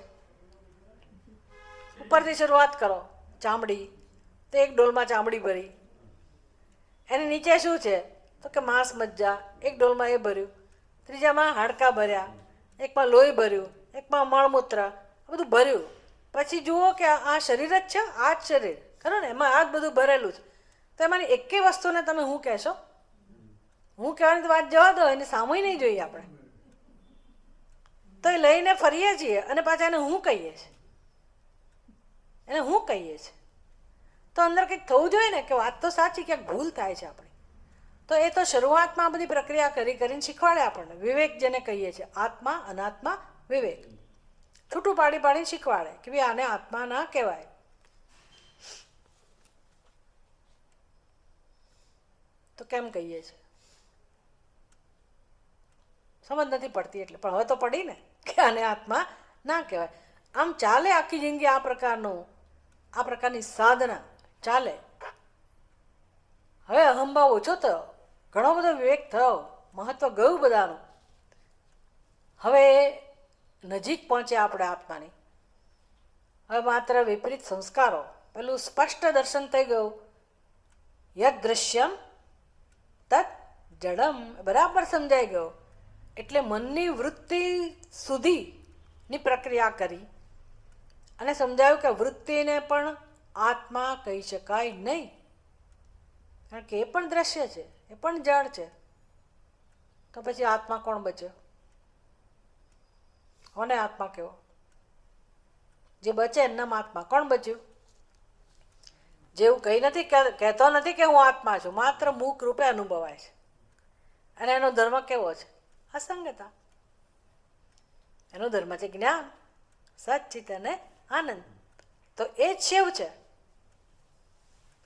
ઉપરથી શરૂઆત કરો. ચામડી, તો એક ડોલમાં ચામડી ભરી. એની નીચે શું છે? તો કે માંસ મજ્જા, એક ડોલમાં એ ભર્યું. ત્રીજામાં હાડકાં ભર્યા, એકમાં લોહી ભર્યું, એકમાં મળમૂત્ર, આ બધું ભર્યું. પછી જુઓ કે આ શરીર જ છે, આ જ શરીર ખરું ને, એમાં આ જ બધું ભરેલું છે. તો એમાંની એકેય વસ્તુને તમે હું કહેશો? હું કહેવાની તો વાત જવા દો, એને સામુય નહીં જોઈએ આપણે. તો એ લઈને ફરીએ છીએ અને પાછા એને હું કહીએ છીએ. એને હું કહીએ છીએ. તો અંદર કંઈક થવું જોઈએ ને કે વાત તો સાચી, ક્યાંક ભૂલ થાય છે આપણી. તો એ તો શરૂઆતમાં આ બધી પ્રક્રિયા કરીને શીખવાડે આપણને. વિવેક જેને કહીએ છીએ, આત્મા અનાત્મા વિવેક છૂટું પાડીને શીખવાડે કે ભાઈ આને આત્મા ના કહેવાય. તો કેમ કહીએ છીએ? સમજ નથી પડતી એટલે. પણ હવે તો પડી ને કે આને આત્મા ના કહેવાય. આમ ચાલે આખી જિંદગી આ પ્રકારની સાધના ચાલે. હવે અહંભાવ ઓછો થયો, ઘણો બધો વિવેક થયો, મહત્વ ગયું બધાનું. હવે નજીક પહોંચ્યા આપણે આત્માની. હવે માત્ર વિપરીત સંસ્કારો, પેલું સ્પષ્ટ દર્શન થઈ ગયું. યદ દૃશ્યમ તત જડમ બરાબર સમજાઈ ગયો. એટલે મનની વૃત્તિ સુધીની પ્રક્રિયા કરી અને સમજાયું કે વૃત્તિને પણ આત્મા કહી શકાય નહીં, કારણ કે એ પણ દ્રશ્ય છે, એ પણ જળ છે. તો પછી આત્મા કોણ બચ્યો? કોને આત્મા કહેવો? જે બચે એમનામ આત્મા. કોણ બચ્યું? જેવું કંઈ નથી કહેતો નથી કે હું આત્મા છું, માત્ર મૂક રૂપે અનુભવાય છે. અને એનો ધર્મ કેવો છે? અસંગતા. એનો ધર્મ છે જ્ઞાન, સચ્ચિત અને આનંદ. તો એ જ શિવ છે,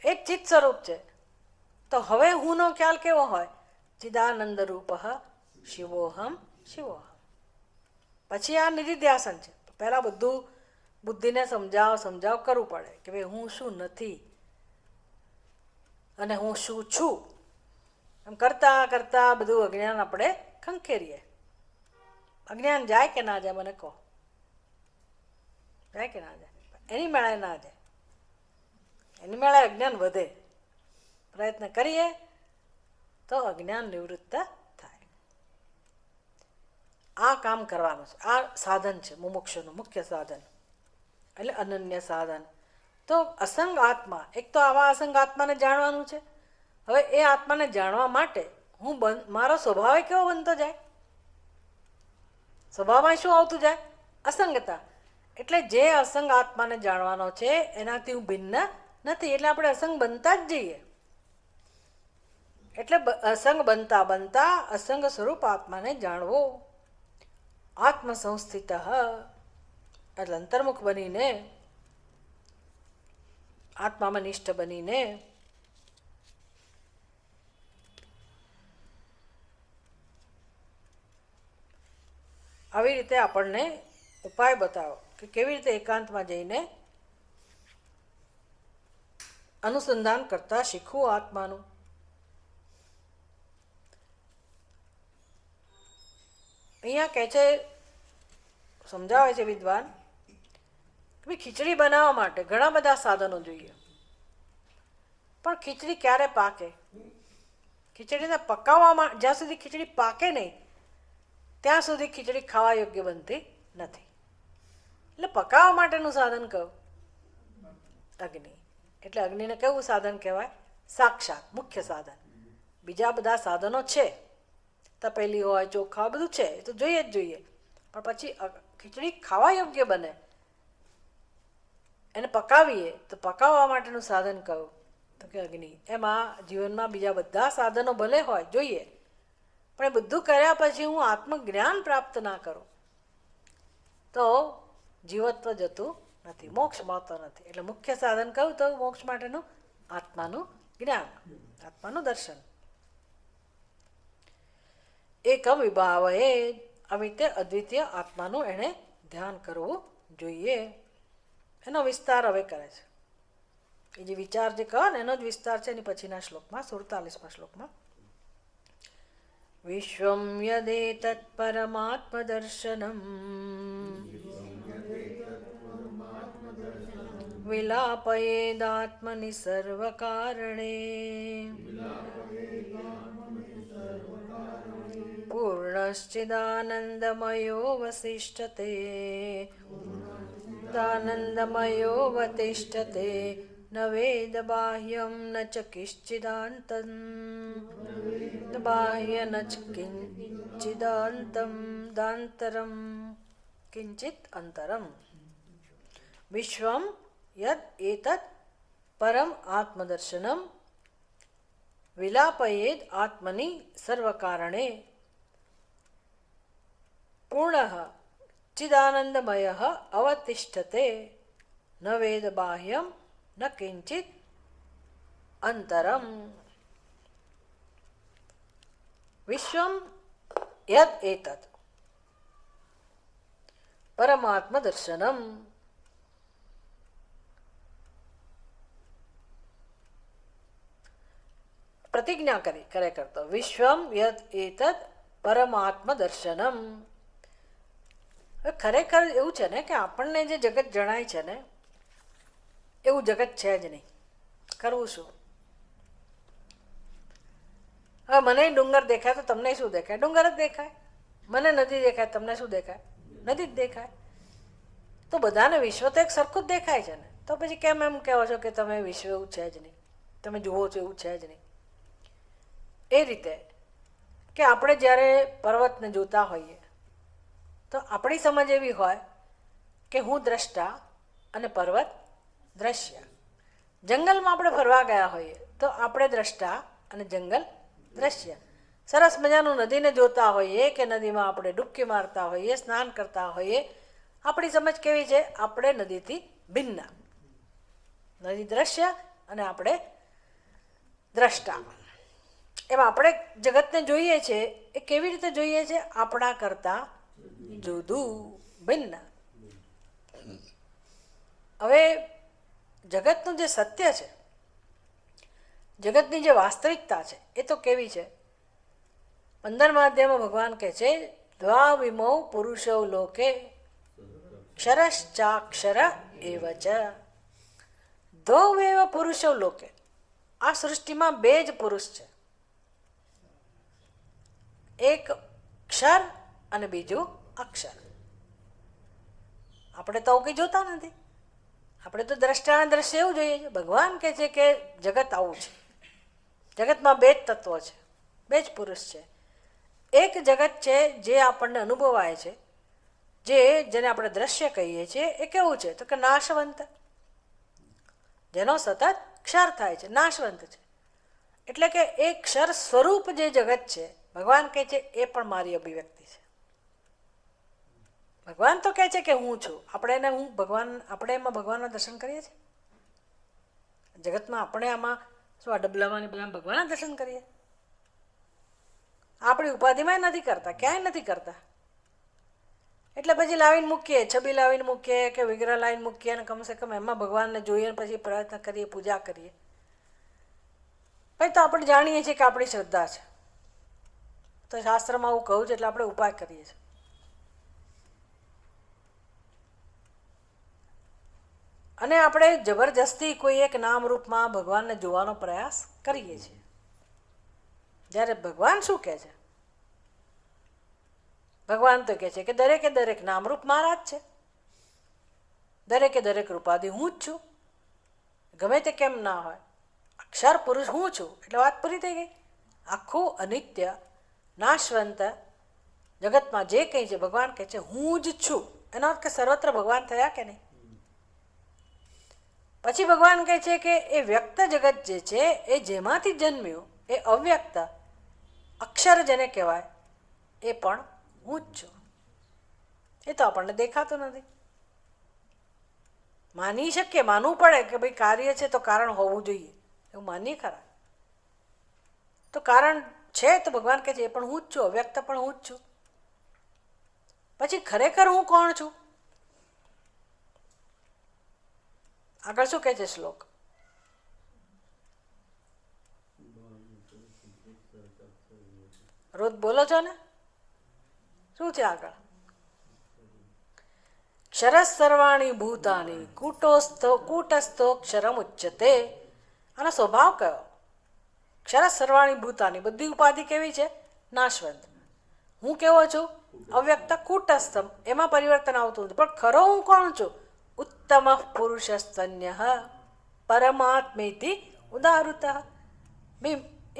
એ જ ચિત્ત સ્વરૂપ છે. તો હવે હુંનો ખ્યાલ કેવો હોય? ચિદાનંદ રૂપ શિવોહમ શિવોહમ. પછી આ નિધિધ્યાસન છે. પહેલાં બધું બુદ્ધિને સમજાવ કરવું પડે કે ભાઈ હું શું નથી અને હું શું છું. એમ કરતાં કરતાં બધું અજ્ઞાન આપણે ખંખેરીએ. અજ્ઞાન જાય કે ના જાય મને કહો? જાય કે ના જાય? એની મેળે ના જાય. એની મેળે અજ્ઞાન વધે. પ્રયત્ન કરીએ તો અજ્ઞાન નિવૃત્ત થાય. આ કામ કરવાનું છે. આ સાધન છે મુમુક્ષુનું મુખ્ય સાધન, એટલે અનન્ય સાધન. તો અસંગ આત્મા, એક તો આવા અસંગ આત્માને જાણવાનું છે. હવે એ આત્માને જાણવા માટે મારો સ્વભાવ કેવો બનતો જાય? સ્વભાવમાં શું આવતું જાય? અસંગતા. એટલે જે અસંગ આત્માને જાણવાનો છે એનાથી હું ભિન્ન નથી, એટલે આપણે અસંગ બનતા જ જઈએ. એટલે અસંગ બનતા બનતા અસંગ સ્વરૂપ આત્માને જાણવો. આત્મ સંસ્થિત એટલે અંતર્મુખ બનીને, આત્મામાં નિષ્ઠ બનીને આવી રીતે આપણને ઉપાય બતાવો કે કેવી રીતે એકાંતમાં જઈને અનુસંધાન કરતા શીખવું આત્માનું. અહીંયા કહે છે, સમજાવે છે વિદ્વાન કે ભાઈ ખીચડી બનાવવા માટે ઘણા બધા સાધનો જોઈએ, પણ ખીચડી ક્યારે પાકે? ખીચડીને પકાવવામાં જ્યાં સુધી ખીચડી પાકે નહીં ત્યાં સુધી ખીચડી ખાવા યોગ્ય બનતી નથી. એટલે પકાવવા માટેનું સાધન કયું? અગ્નિ. એટલે અગ્નિને કેવું સાધન કહેવાય? સાક્ષાત મુખ્ય સાધન. બીજા બધા સાધનો છે, તપેલી હોય, ચોખા, બધું છે, એ તો જોઈએ જ જોઈએ, પણ પછી ખીચડી ખાવા યોગ્ય બને, એને પકાવીએ તો પકાવવા માટેનું સાધન કયું? તો કે અગ્નિ. એમાં જીવનમાં બીજા બધા સાધનો ભલે હોય, જોઈએ, પણ એ બધું કર્યા પછી હું આત્મજ્ઞાન પ્રાપ્ત ના કરું તો જીવત્વ જતું નથી, મોક્ષ મળતો નથી. એટલે મુખ્ય સાધન કયું તો મોક્ષ માટેનું? આત્માનું જ્ઞાન, આત્માનું દર્શન. એકમ વિભાવ એ આવી રીતે અદ્વિતીય આત્માનું એણે ધ્યાન કરવું જોઈએ. એનો વિસ્તાર હવે કરે છે. એ જે વિચાર જે કહો ને એનો જ વિસ્તાર છે એની પછીના શ્લોકમાં, 47મા શ્લોકમાં. વિશ્વમ યદેતત્ પરમાત્મદર્શનમ વિલાપયેદાત્મનિ સર્વકારણે પૂર્ણશ્ચિદાનંદમયો વસિષ્ઠતે દાનંદમયો વતિષ્ઠતે ન વેદ બાહ્યમ ન ચ કિંચિદાંતં બાહ્ય ન ચ કિંચિદાંતમ દાંતરમ કિંચિત અંતરમ. વિશ્વમ યદ એતત પરમ આત્મદર્શનમ વિલાપયેદ આત્મનિ સર્વકારણે પૂર્ણઃ ચિદાનંદમયઃ અવતિષ્ઠતે ન વેદ બાહ્યમ ન કિંચિત અંતરમ. વિશ્વમ યદ એતત પરમાત્મદર્શનમ. પ્રતિજ્ઞા કરી કરે કરતો. વિશ્વમ યદ એતદ પરમાત્મદર્શનમ. ખરેખર એવું છે ને કે આપણને જે જગત જણાય છે ને એવું જગત છે જ નહીં. કરવું શું? હવે મને ડુંગર દેખાય તો તમને શું દેખાય? ડુંગર જ દેખાય. મને નદી દેખાય, તમને શું દેખાય? નદી જ દેખાય. તો બધાને વિશ્વ તો એક સરખું જ દેખાય છે ને, તો પછી કેમ એમ કહો છો કે તમે વિશ્વ એવું છે જ નહીં, તમે જુઓ છો એવું છે જ નહીં? એ રીતે કે આપણે જ્યારે પર્વતને જોતા હોઈએ તો આપણી સમજ એવી હોય કે હું દ્રષ્ટા અને પર્વત દ્રશ્ય. જંગલમાં આપણે ફરવા ગયા હોઈએ તો આપણે દ્રષ્ટા અને જંગલ દ્રશ્ય. સરસ મજાનું નદીને જોતા હોઈએ કે નદીમાં આપણે ડૂબકી મારતા હોઈએ, સ્નાન કરતા હોઈએ, આપણી સમજ કેવી છે? આપણે નદીથી ભિન્ન. નદી દ્રશ્ય અને આપણે દ્રષ્ટા. એમાં આપણે જગતને જોઈએ છે એ કેવી રીતે જોઈએ છે? આપણા કરતાં જુદું, ભિન્ન. હવે જગતનું જે સત્ય છે, જગતની જે વાસ્તવિકતા છે એ તો કેવી છે? 15મા અધ્યાયમાં ભગવાન કહે છે, દ્વા વિમૌ પુરુષૌ લોકે ક્ષરશ્ચાક્ષર એવ ચ. દ્વૌ એવ પુરુષૌ લોકે. આ સૃષ્ટિમાં બે જ પુરુષ છે, એક ક્ષર અને બીજું અક્ષર. આપણે તો કંઈ જોતા નથી, આપણે તો દ્રષ્ટાને દ્રશ્ય એવું જોઈએ છે. ભગવાન કહે છે કે જગત આવું છે, જગતમાં બે જ તત્વો છે, બે જ પુરુષ છે. એક જગત છે જે આપણને અનુભવાય છે, જેને આપણે દ્રશ્ય કહીએ છીએ, એ કેવું છે? તો કે નાશવંત, જેનો સતત ક્ષર થાય છે, નાશવંત છે. એટલે કે એ ક્ષર સ્વરૂપ જે જગત છે, ભગવાન કહે છે એ પણ મારી અભિવ્યક્તિ છે. ભગવાન તો કહે છે કે હું છું. આપણે એમાં ભગવાનના દર્શન કરીએ છીએ? જગતમાં આપણે આમાં શું આ ડબલામાં ને બધા ભગવાનના દર્શન કરીએ? આપણી ઉપાધિમાં નથી કરતા, ક્યાંય નથી કરતા. એટલે પછી લાવીને મૂકીએ, છબી લાવીને મૂકીએ કે વિગ્રહ લાવીને મૂકીએ અને કમસે કમ એમાં ભગવાનને જોઈએ ને પછી પ્રયત્ન કરીએ, પૂજા કરીએ. પછી તો આપણે જાણીએ છીએ કે આપણી શ્રદ્ધા છે, તો શાસ્ત્રમાં આવું કહું છે એટલે આપણે ઉપાય કરીએ છીએ. અને આપણે જબરજસ્તી કોઈ એક નામરૂપમાં ભગવાનને જોવાનો પ્રયાસ કરીએ છીએ. જ્યારે ભગવાન શું કહે છે? ભગવાન તો કહે છે કે દરેકે દરેક નામરૂપ મારા જ છે, દરેકે દરેક રૂપાદી હું જ છું. ગમે તે કેમ ના હોય, અક્ષર પુરુષ હું છું એટલે વાત પૂરી થઈ ગઈ. આખું અનિત્ય નાશવંત જગતમાં જે કંઈ છે ભગવાન કહે છે હું જ છું. એનો અર્થ કે સર્વત્ર ભગવાન થયા કે નહીં? પછી ભગવાન કહે છે કે એ વ્યક્ત જગત જે છે એ જેમાંથી જન્મ્યું એ અવ્યક્ત અક્ષર જેને કહેવાય એ પણ હું જ છું. એ તો આપણને દેખાતું નથી. માની શકીએ, માનવું પડે કે ભાઈ કાર્ય છે તો કારણ હોવું જોઈએ, એવું માનીએ ખરા. તો કારણ છે તો ભગવાન કહે છે એ પણ હું જ છું, અવ્યક્ત પણ હું જ છું. પછી ખરેખર હું કોણ છું? આગળ શું કહે છે શ્લોક? રોજ બોલો છો ને? શું છે આગળ? ક્ષરસ સર્વાણી ભૂતાની કૂટસ્થો ક્ષરમ ઉચ્યતે. આનો સ્વભાવ કયો? ક્ષરસ સર્વાણી ભૂતાની, બધી ઉપાધિ કેવી છે? નાશવંત. હું કેવો છું? અવ્યક્ત કૂટસ્થ, એમાં પરિવર્તન આવતું નથી. પણ ખરો હું કોણ છું? ઉત્તમ પુરુષસ્તન્ય પરમાત્મેતિ ઉદાહૃત.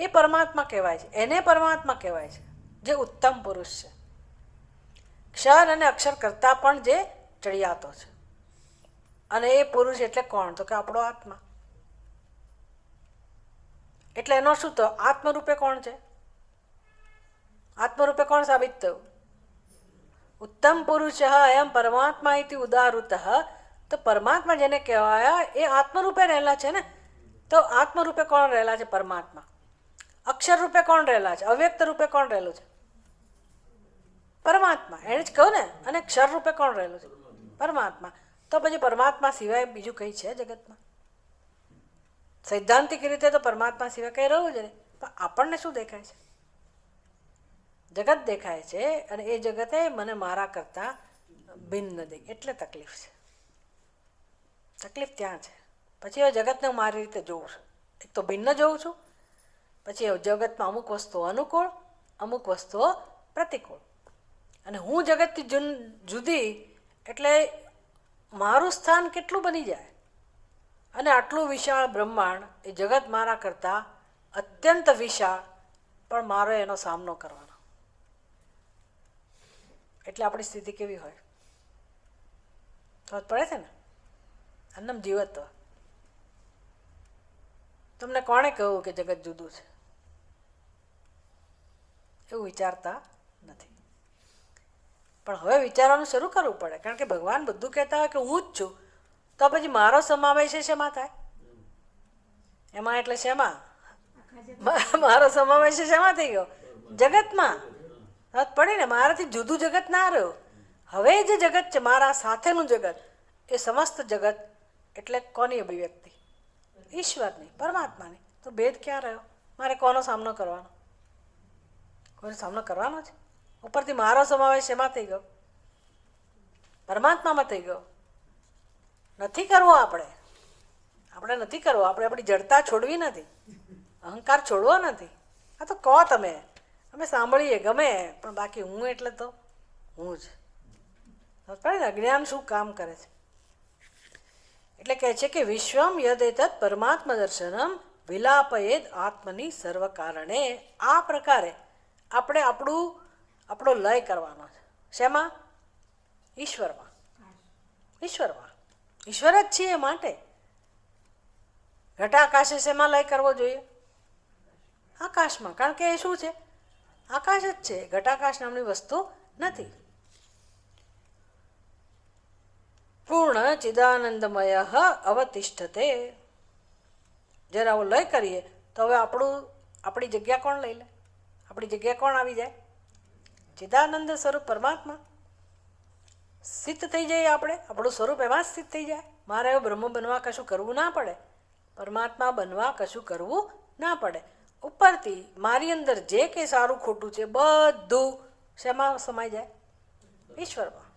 એ પરમાત્મા કહેવાય છે, એને પરમાત્મા કહેવાય છે જે ઉત્તમ પુરુષ છે. ક્ષર અને અક્ષર કરતાં પણ જે ચડિયાતો છે. અને એ પુરુષ એટલે કોણ? તો કે આપણો આત્મા. એટલે એનો શું થયો? આત્મરૂપે કોણ છે? આત્મરૂપે કોણ સાબિત થયું? ઉત્તમ પુરુષ એમ પરમાત્મા ઇતિ ઉદાહૃત. તો પરમાત્મા જેને કહેવાય એ આત્મરૂપે રહેલા છે ને. તો આત્મરૂપે કોણ રહેલા છે? પરમાત્મા. અક્ષર રૂપે કોણ રહેલા છે? અવ્યક્ત રૂપે કોણ રહેલું છે? પરમાત્મા. એને જ કહું ને. અને ક્ષર રૂપે કોણ રહેલું છે? પરમાત્મા. તો પછી પરમાત્મા સિવાય બીજું કંઈ છે જગતમાં? સૈદ્ધાંતિક રીતે તો પરમાત્મા સિવાય કંઈ રહ્યું જ નહીં. પણ આપણને શું દેખાય છે? જગત દેખાય છે. અને એ જગતે મને મારા કરતાં ભિન્ન દેખાય, એટલે તકલીફ છે. તકલીફ ત્યાં છે. પછી હવે જગતને હું મારી રીતે જોઉં છું. એક તો ભિન્ન જોઉં છું, પછી જગતમાં અમુક વસ્તુઓ અનુકૂળ, અમુક વસ્તુઓ પ્રતિકૂળ. અને હું જગતથી જુદી એટલે મારું સ્થાન કેટલું બની જાય. અને આટલું વિશાળ બ્રહ્માંડ, એ જગત મારા કરતાં અત્યંત વિશાળ, પણ મારો એનો સામનો કરવાનો. એટલે આપણી સ્થિતિ કેવી હોય? ખબર પડે છે ને? અન્નમ જીવત્વ. તમને કોણે કહ્યું કે જગત જુદું છે? એવું વિચારતા નથી. પણ હવે વિચારવાનું શરૂ કરવું પડે. કારણ કે ભગવાન બધું કહેતા હોય કે હું જ છું, તો પછી મારો સમાવેશ શેમાં થાય? એમાં એટલે શેમાં? મારો સમાવેશ શેમાં થઈ ગયો? જગતમાં. પડે ને, મારાથી જુદું જગત ના રહ્યું. હવે જે જગત છે મારા સાથેનું જગત, એ સમસ્ત જગત એટલે કોની અભિવ્યક્તિ? ઈશ્વરની, પરમાત્માની. તો ભેદ ક્યાં રહ્યો? મારે કોનો સામનો કરવાનો? કોઈનો સામનો કરવાનો છે? ઉપરથી મારો સમાવેશ એમાં થઈ ગયો, પરમાત્મામાં થઈ ગયો. નથી કરવો આપણે નથી કરવો. આપણે આપણી જડતા છોડવી નથી, અહંકાર છોડવો નથી. આ તો કહો તમે, અમે સાંભળીએ ગમે, પણ બાકી હું એટલે તો હું જ. પડે ને અજ્ઞાન શું કામ કરે છે? એટલે કહે છે કે વિશ્વમ યદેતત પરમાત્મ દર્શનમ વિલાપયેદ આત્મની સર્વ કારણે. આ પ્રકારે આપણે આપણો લય કરવાનો છે. શેમાં? ઈશ્વરમાં. ઈશ્વર જ છીએ માટે. ઘટાકાશે શેમાં લય કરવો જોઈએ? આકાશમાં, કારણ કે એ શું છે? આકાશ જ છે, ઘટાકાશ નામની વસ્તુ નથી. પૂર્ણ ચિદાનંદમય અવતિષ્ઠતે. જ્યારે આવો લય કરીએ તો હવે આપણી જગ્યા કોણ લઈ લે? આપણી જગ્યા કોણ આવી જાય? ચિદાનંદ સ્વરૂપ પરમાત્મા સ્થિત થઈ જાય. આપણું સ્વરૂપ એમાં જ સ્થિત થઈ જાય. મારે હવે બ્રહ્મ બનવા કશું કરવું ના પડે, પરમાત્મા બનવા કશું કરવું ના પડે. ઉપરથી મારી અંદર જે કંઈ સારું ખોટું છે બધું શેમાં સમાઈ જાય? ઈશ્વરમાં.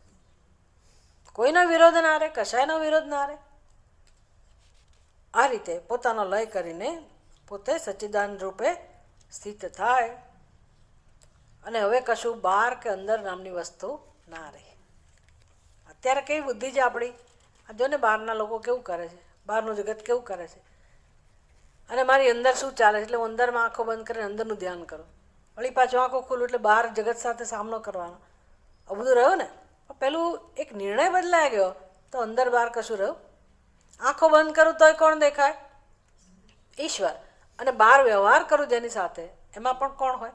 કોઈનો વિરોધ ના રહે, કશાયનો વિરોધ ના રહે. આ રીતે પોતાનો લય કરીને પોતે સચ્ચિદાનંદ રૂપે સ્થિત થાય અને હવે કશું બહાર કે અંદર નામની વસ્તુ ના રહે. અત્યારે કેવી બુદ્ધિ છે આપણી! આ જો ને બહારના લોકો કેવું કરે છે, બહારનું જગત કેવું કરે છે. અને મારી અંદર શું ચાલે છે એટલે હું અંદરમાં આંખો બંધ કરીને અંદરનું ધ્યાન કરું, વળી પાછું આંખો ખોલું એટલે બહાર જગત સાથે સામનો કરવાનો. આ બધું રહ્યું ને. પેલું એક નિર્ણય બદલાઈ ગયો તો અંદર બહાર કશું રહ્યું. આંખો બંધ કરું તોય કોણ દેખાય? ઈશ્વર. અને બહાર વ્યવહાર કરું જેની સાથે એમાં પણ કોણ હોય?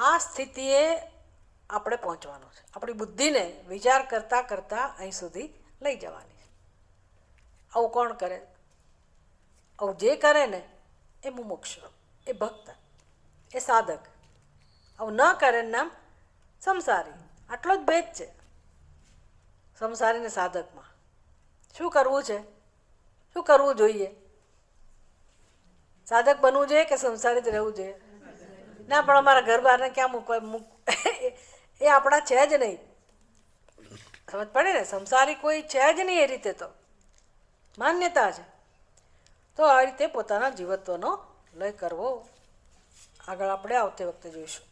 આ સ્થિતિએ આપણે પહોંચવાનું છે. આપણી બુદ્ધિને વિચાર કરતાં કરતાં અહીં સુધી લઈ જવાની છે. આવું કોણ કરે? આવું જે કરે ને એ મુમુક્ષ, એ ભક્ત, એ સાધક. આવું ન કરે નામ સંસારી. આટલો જ ભેદ છે સંસારી ને સાધકમાં. શું કરવું છે? શું કરવું જોઈએ? સાધક બનવું જોઈએ કે સંસારી જ રહેવું જોઈએ? ના, પણ અમારા ઘર બહારને ક્યાં મૂકવા? એ આપણા છે જ નહીં. સમજ પડે ને? સંસારી કોઈ છે જ નહીં એ રીતે, તો માન્યતા છે. તો આ રીતે પોતાના જીવત્વનો લય કરવો. આગળ આપણે આવતી વખતે જોઈશું.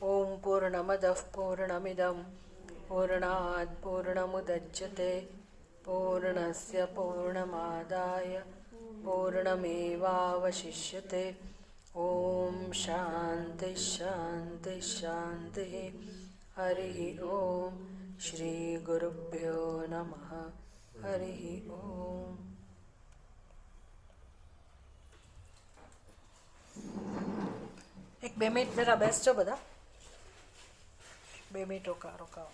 ઓમ પૂર્ણમદ પૂર્ણમિદમ પૂર્ણાદ પૂર્ણમુદચ્યતે પૂર્ણસ્ય પૂર્ણમાદાય પૂર્ણમેવાવશિષ્યતે. ઓમ શાંતિ શાંતિ શાંતિ. હરિ ઓમ. શ્રી ગુરુભ્યો નમઃ. હરિ ઓમ. એક 2 મિનિટ જરા બેસજો બધા. 2 મિનિટ રોકાવો.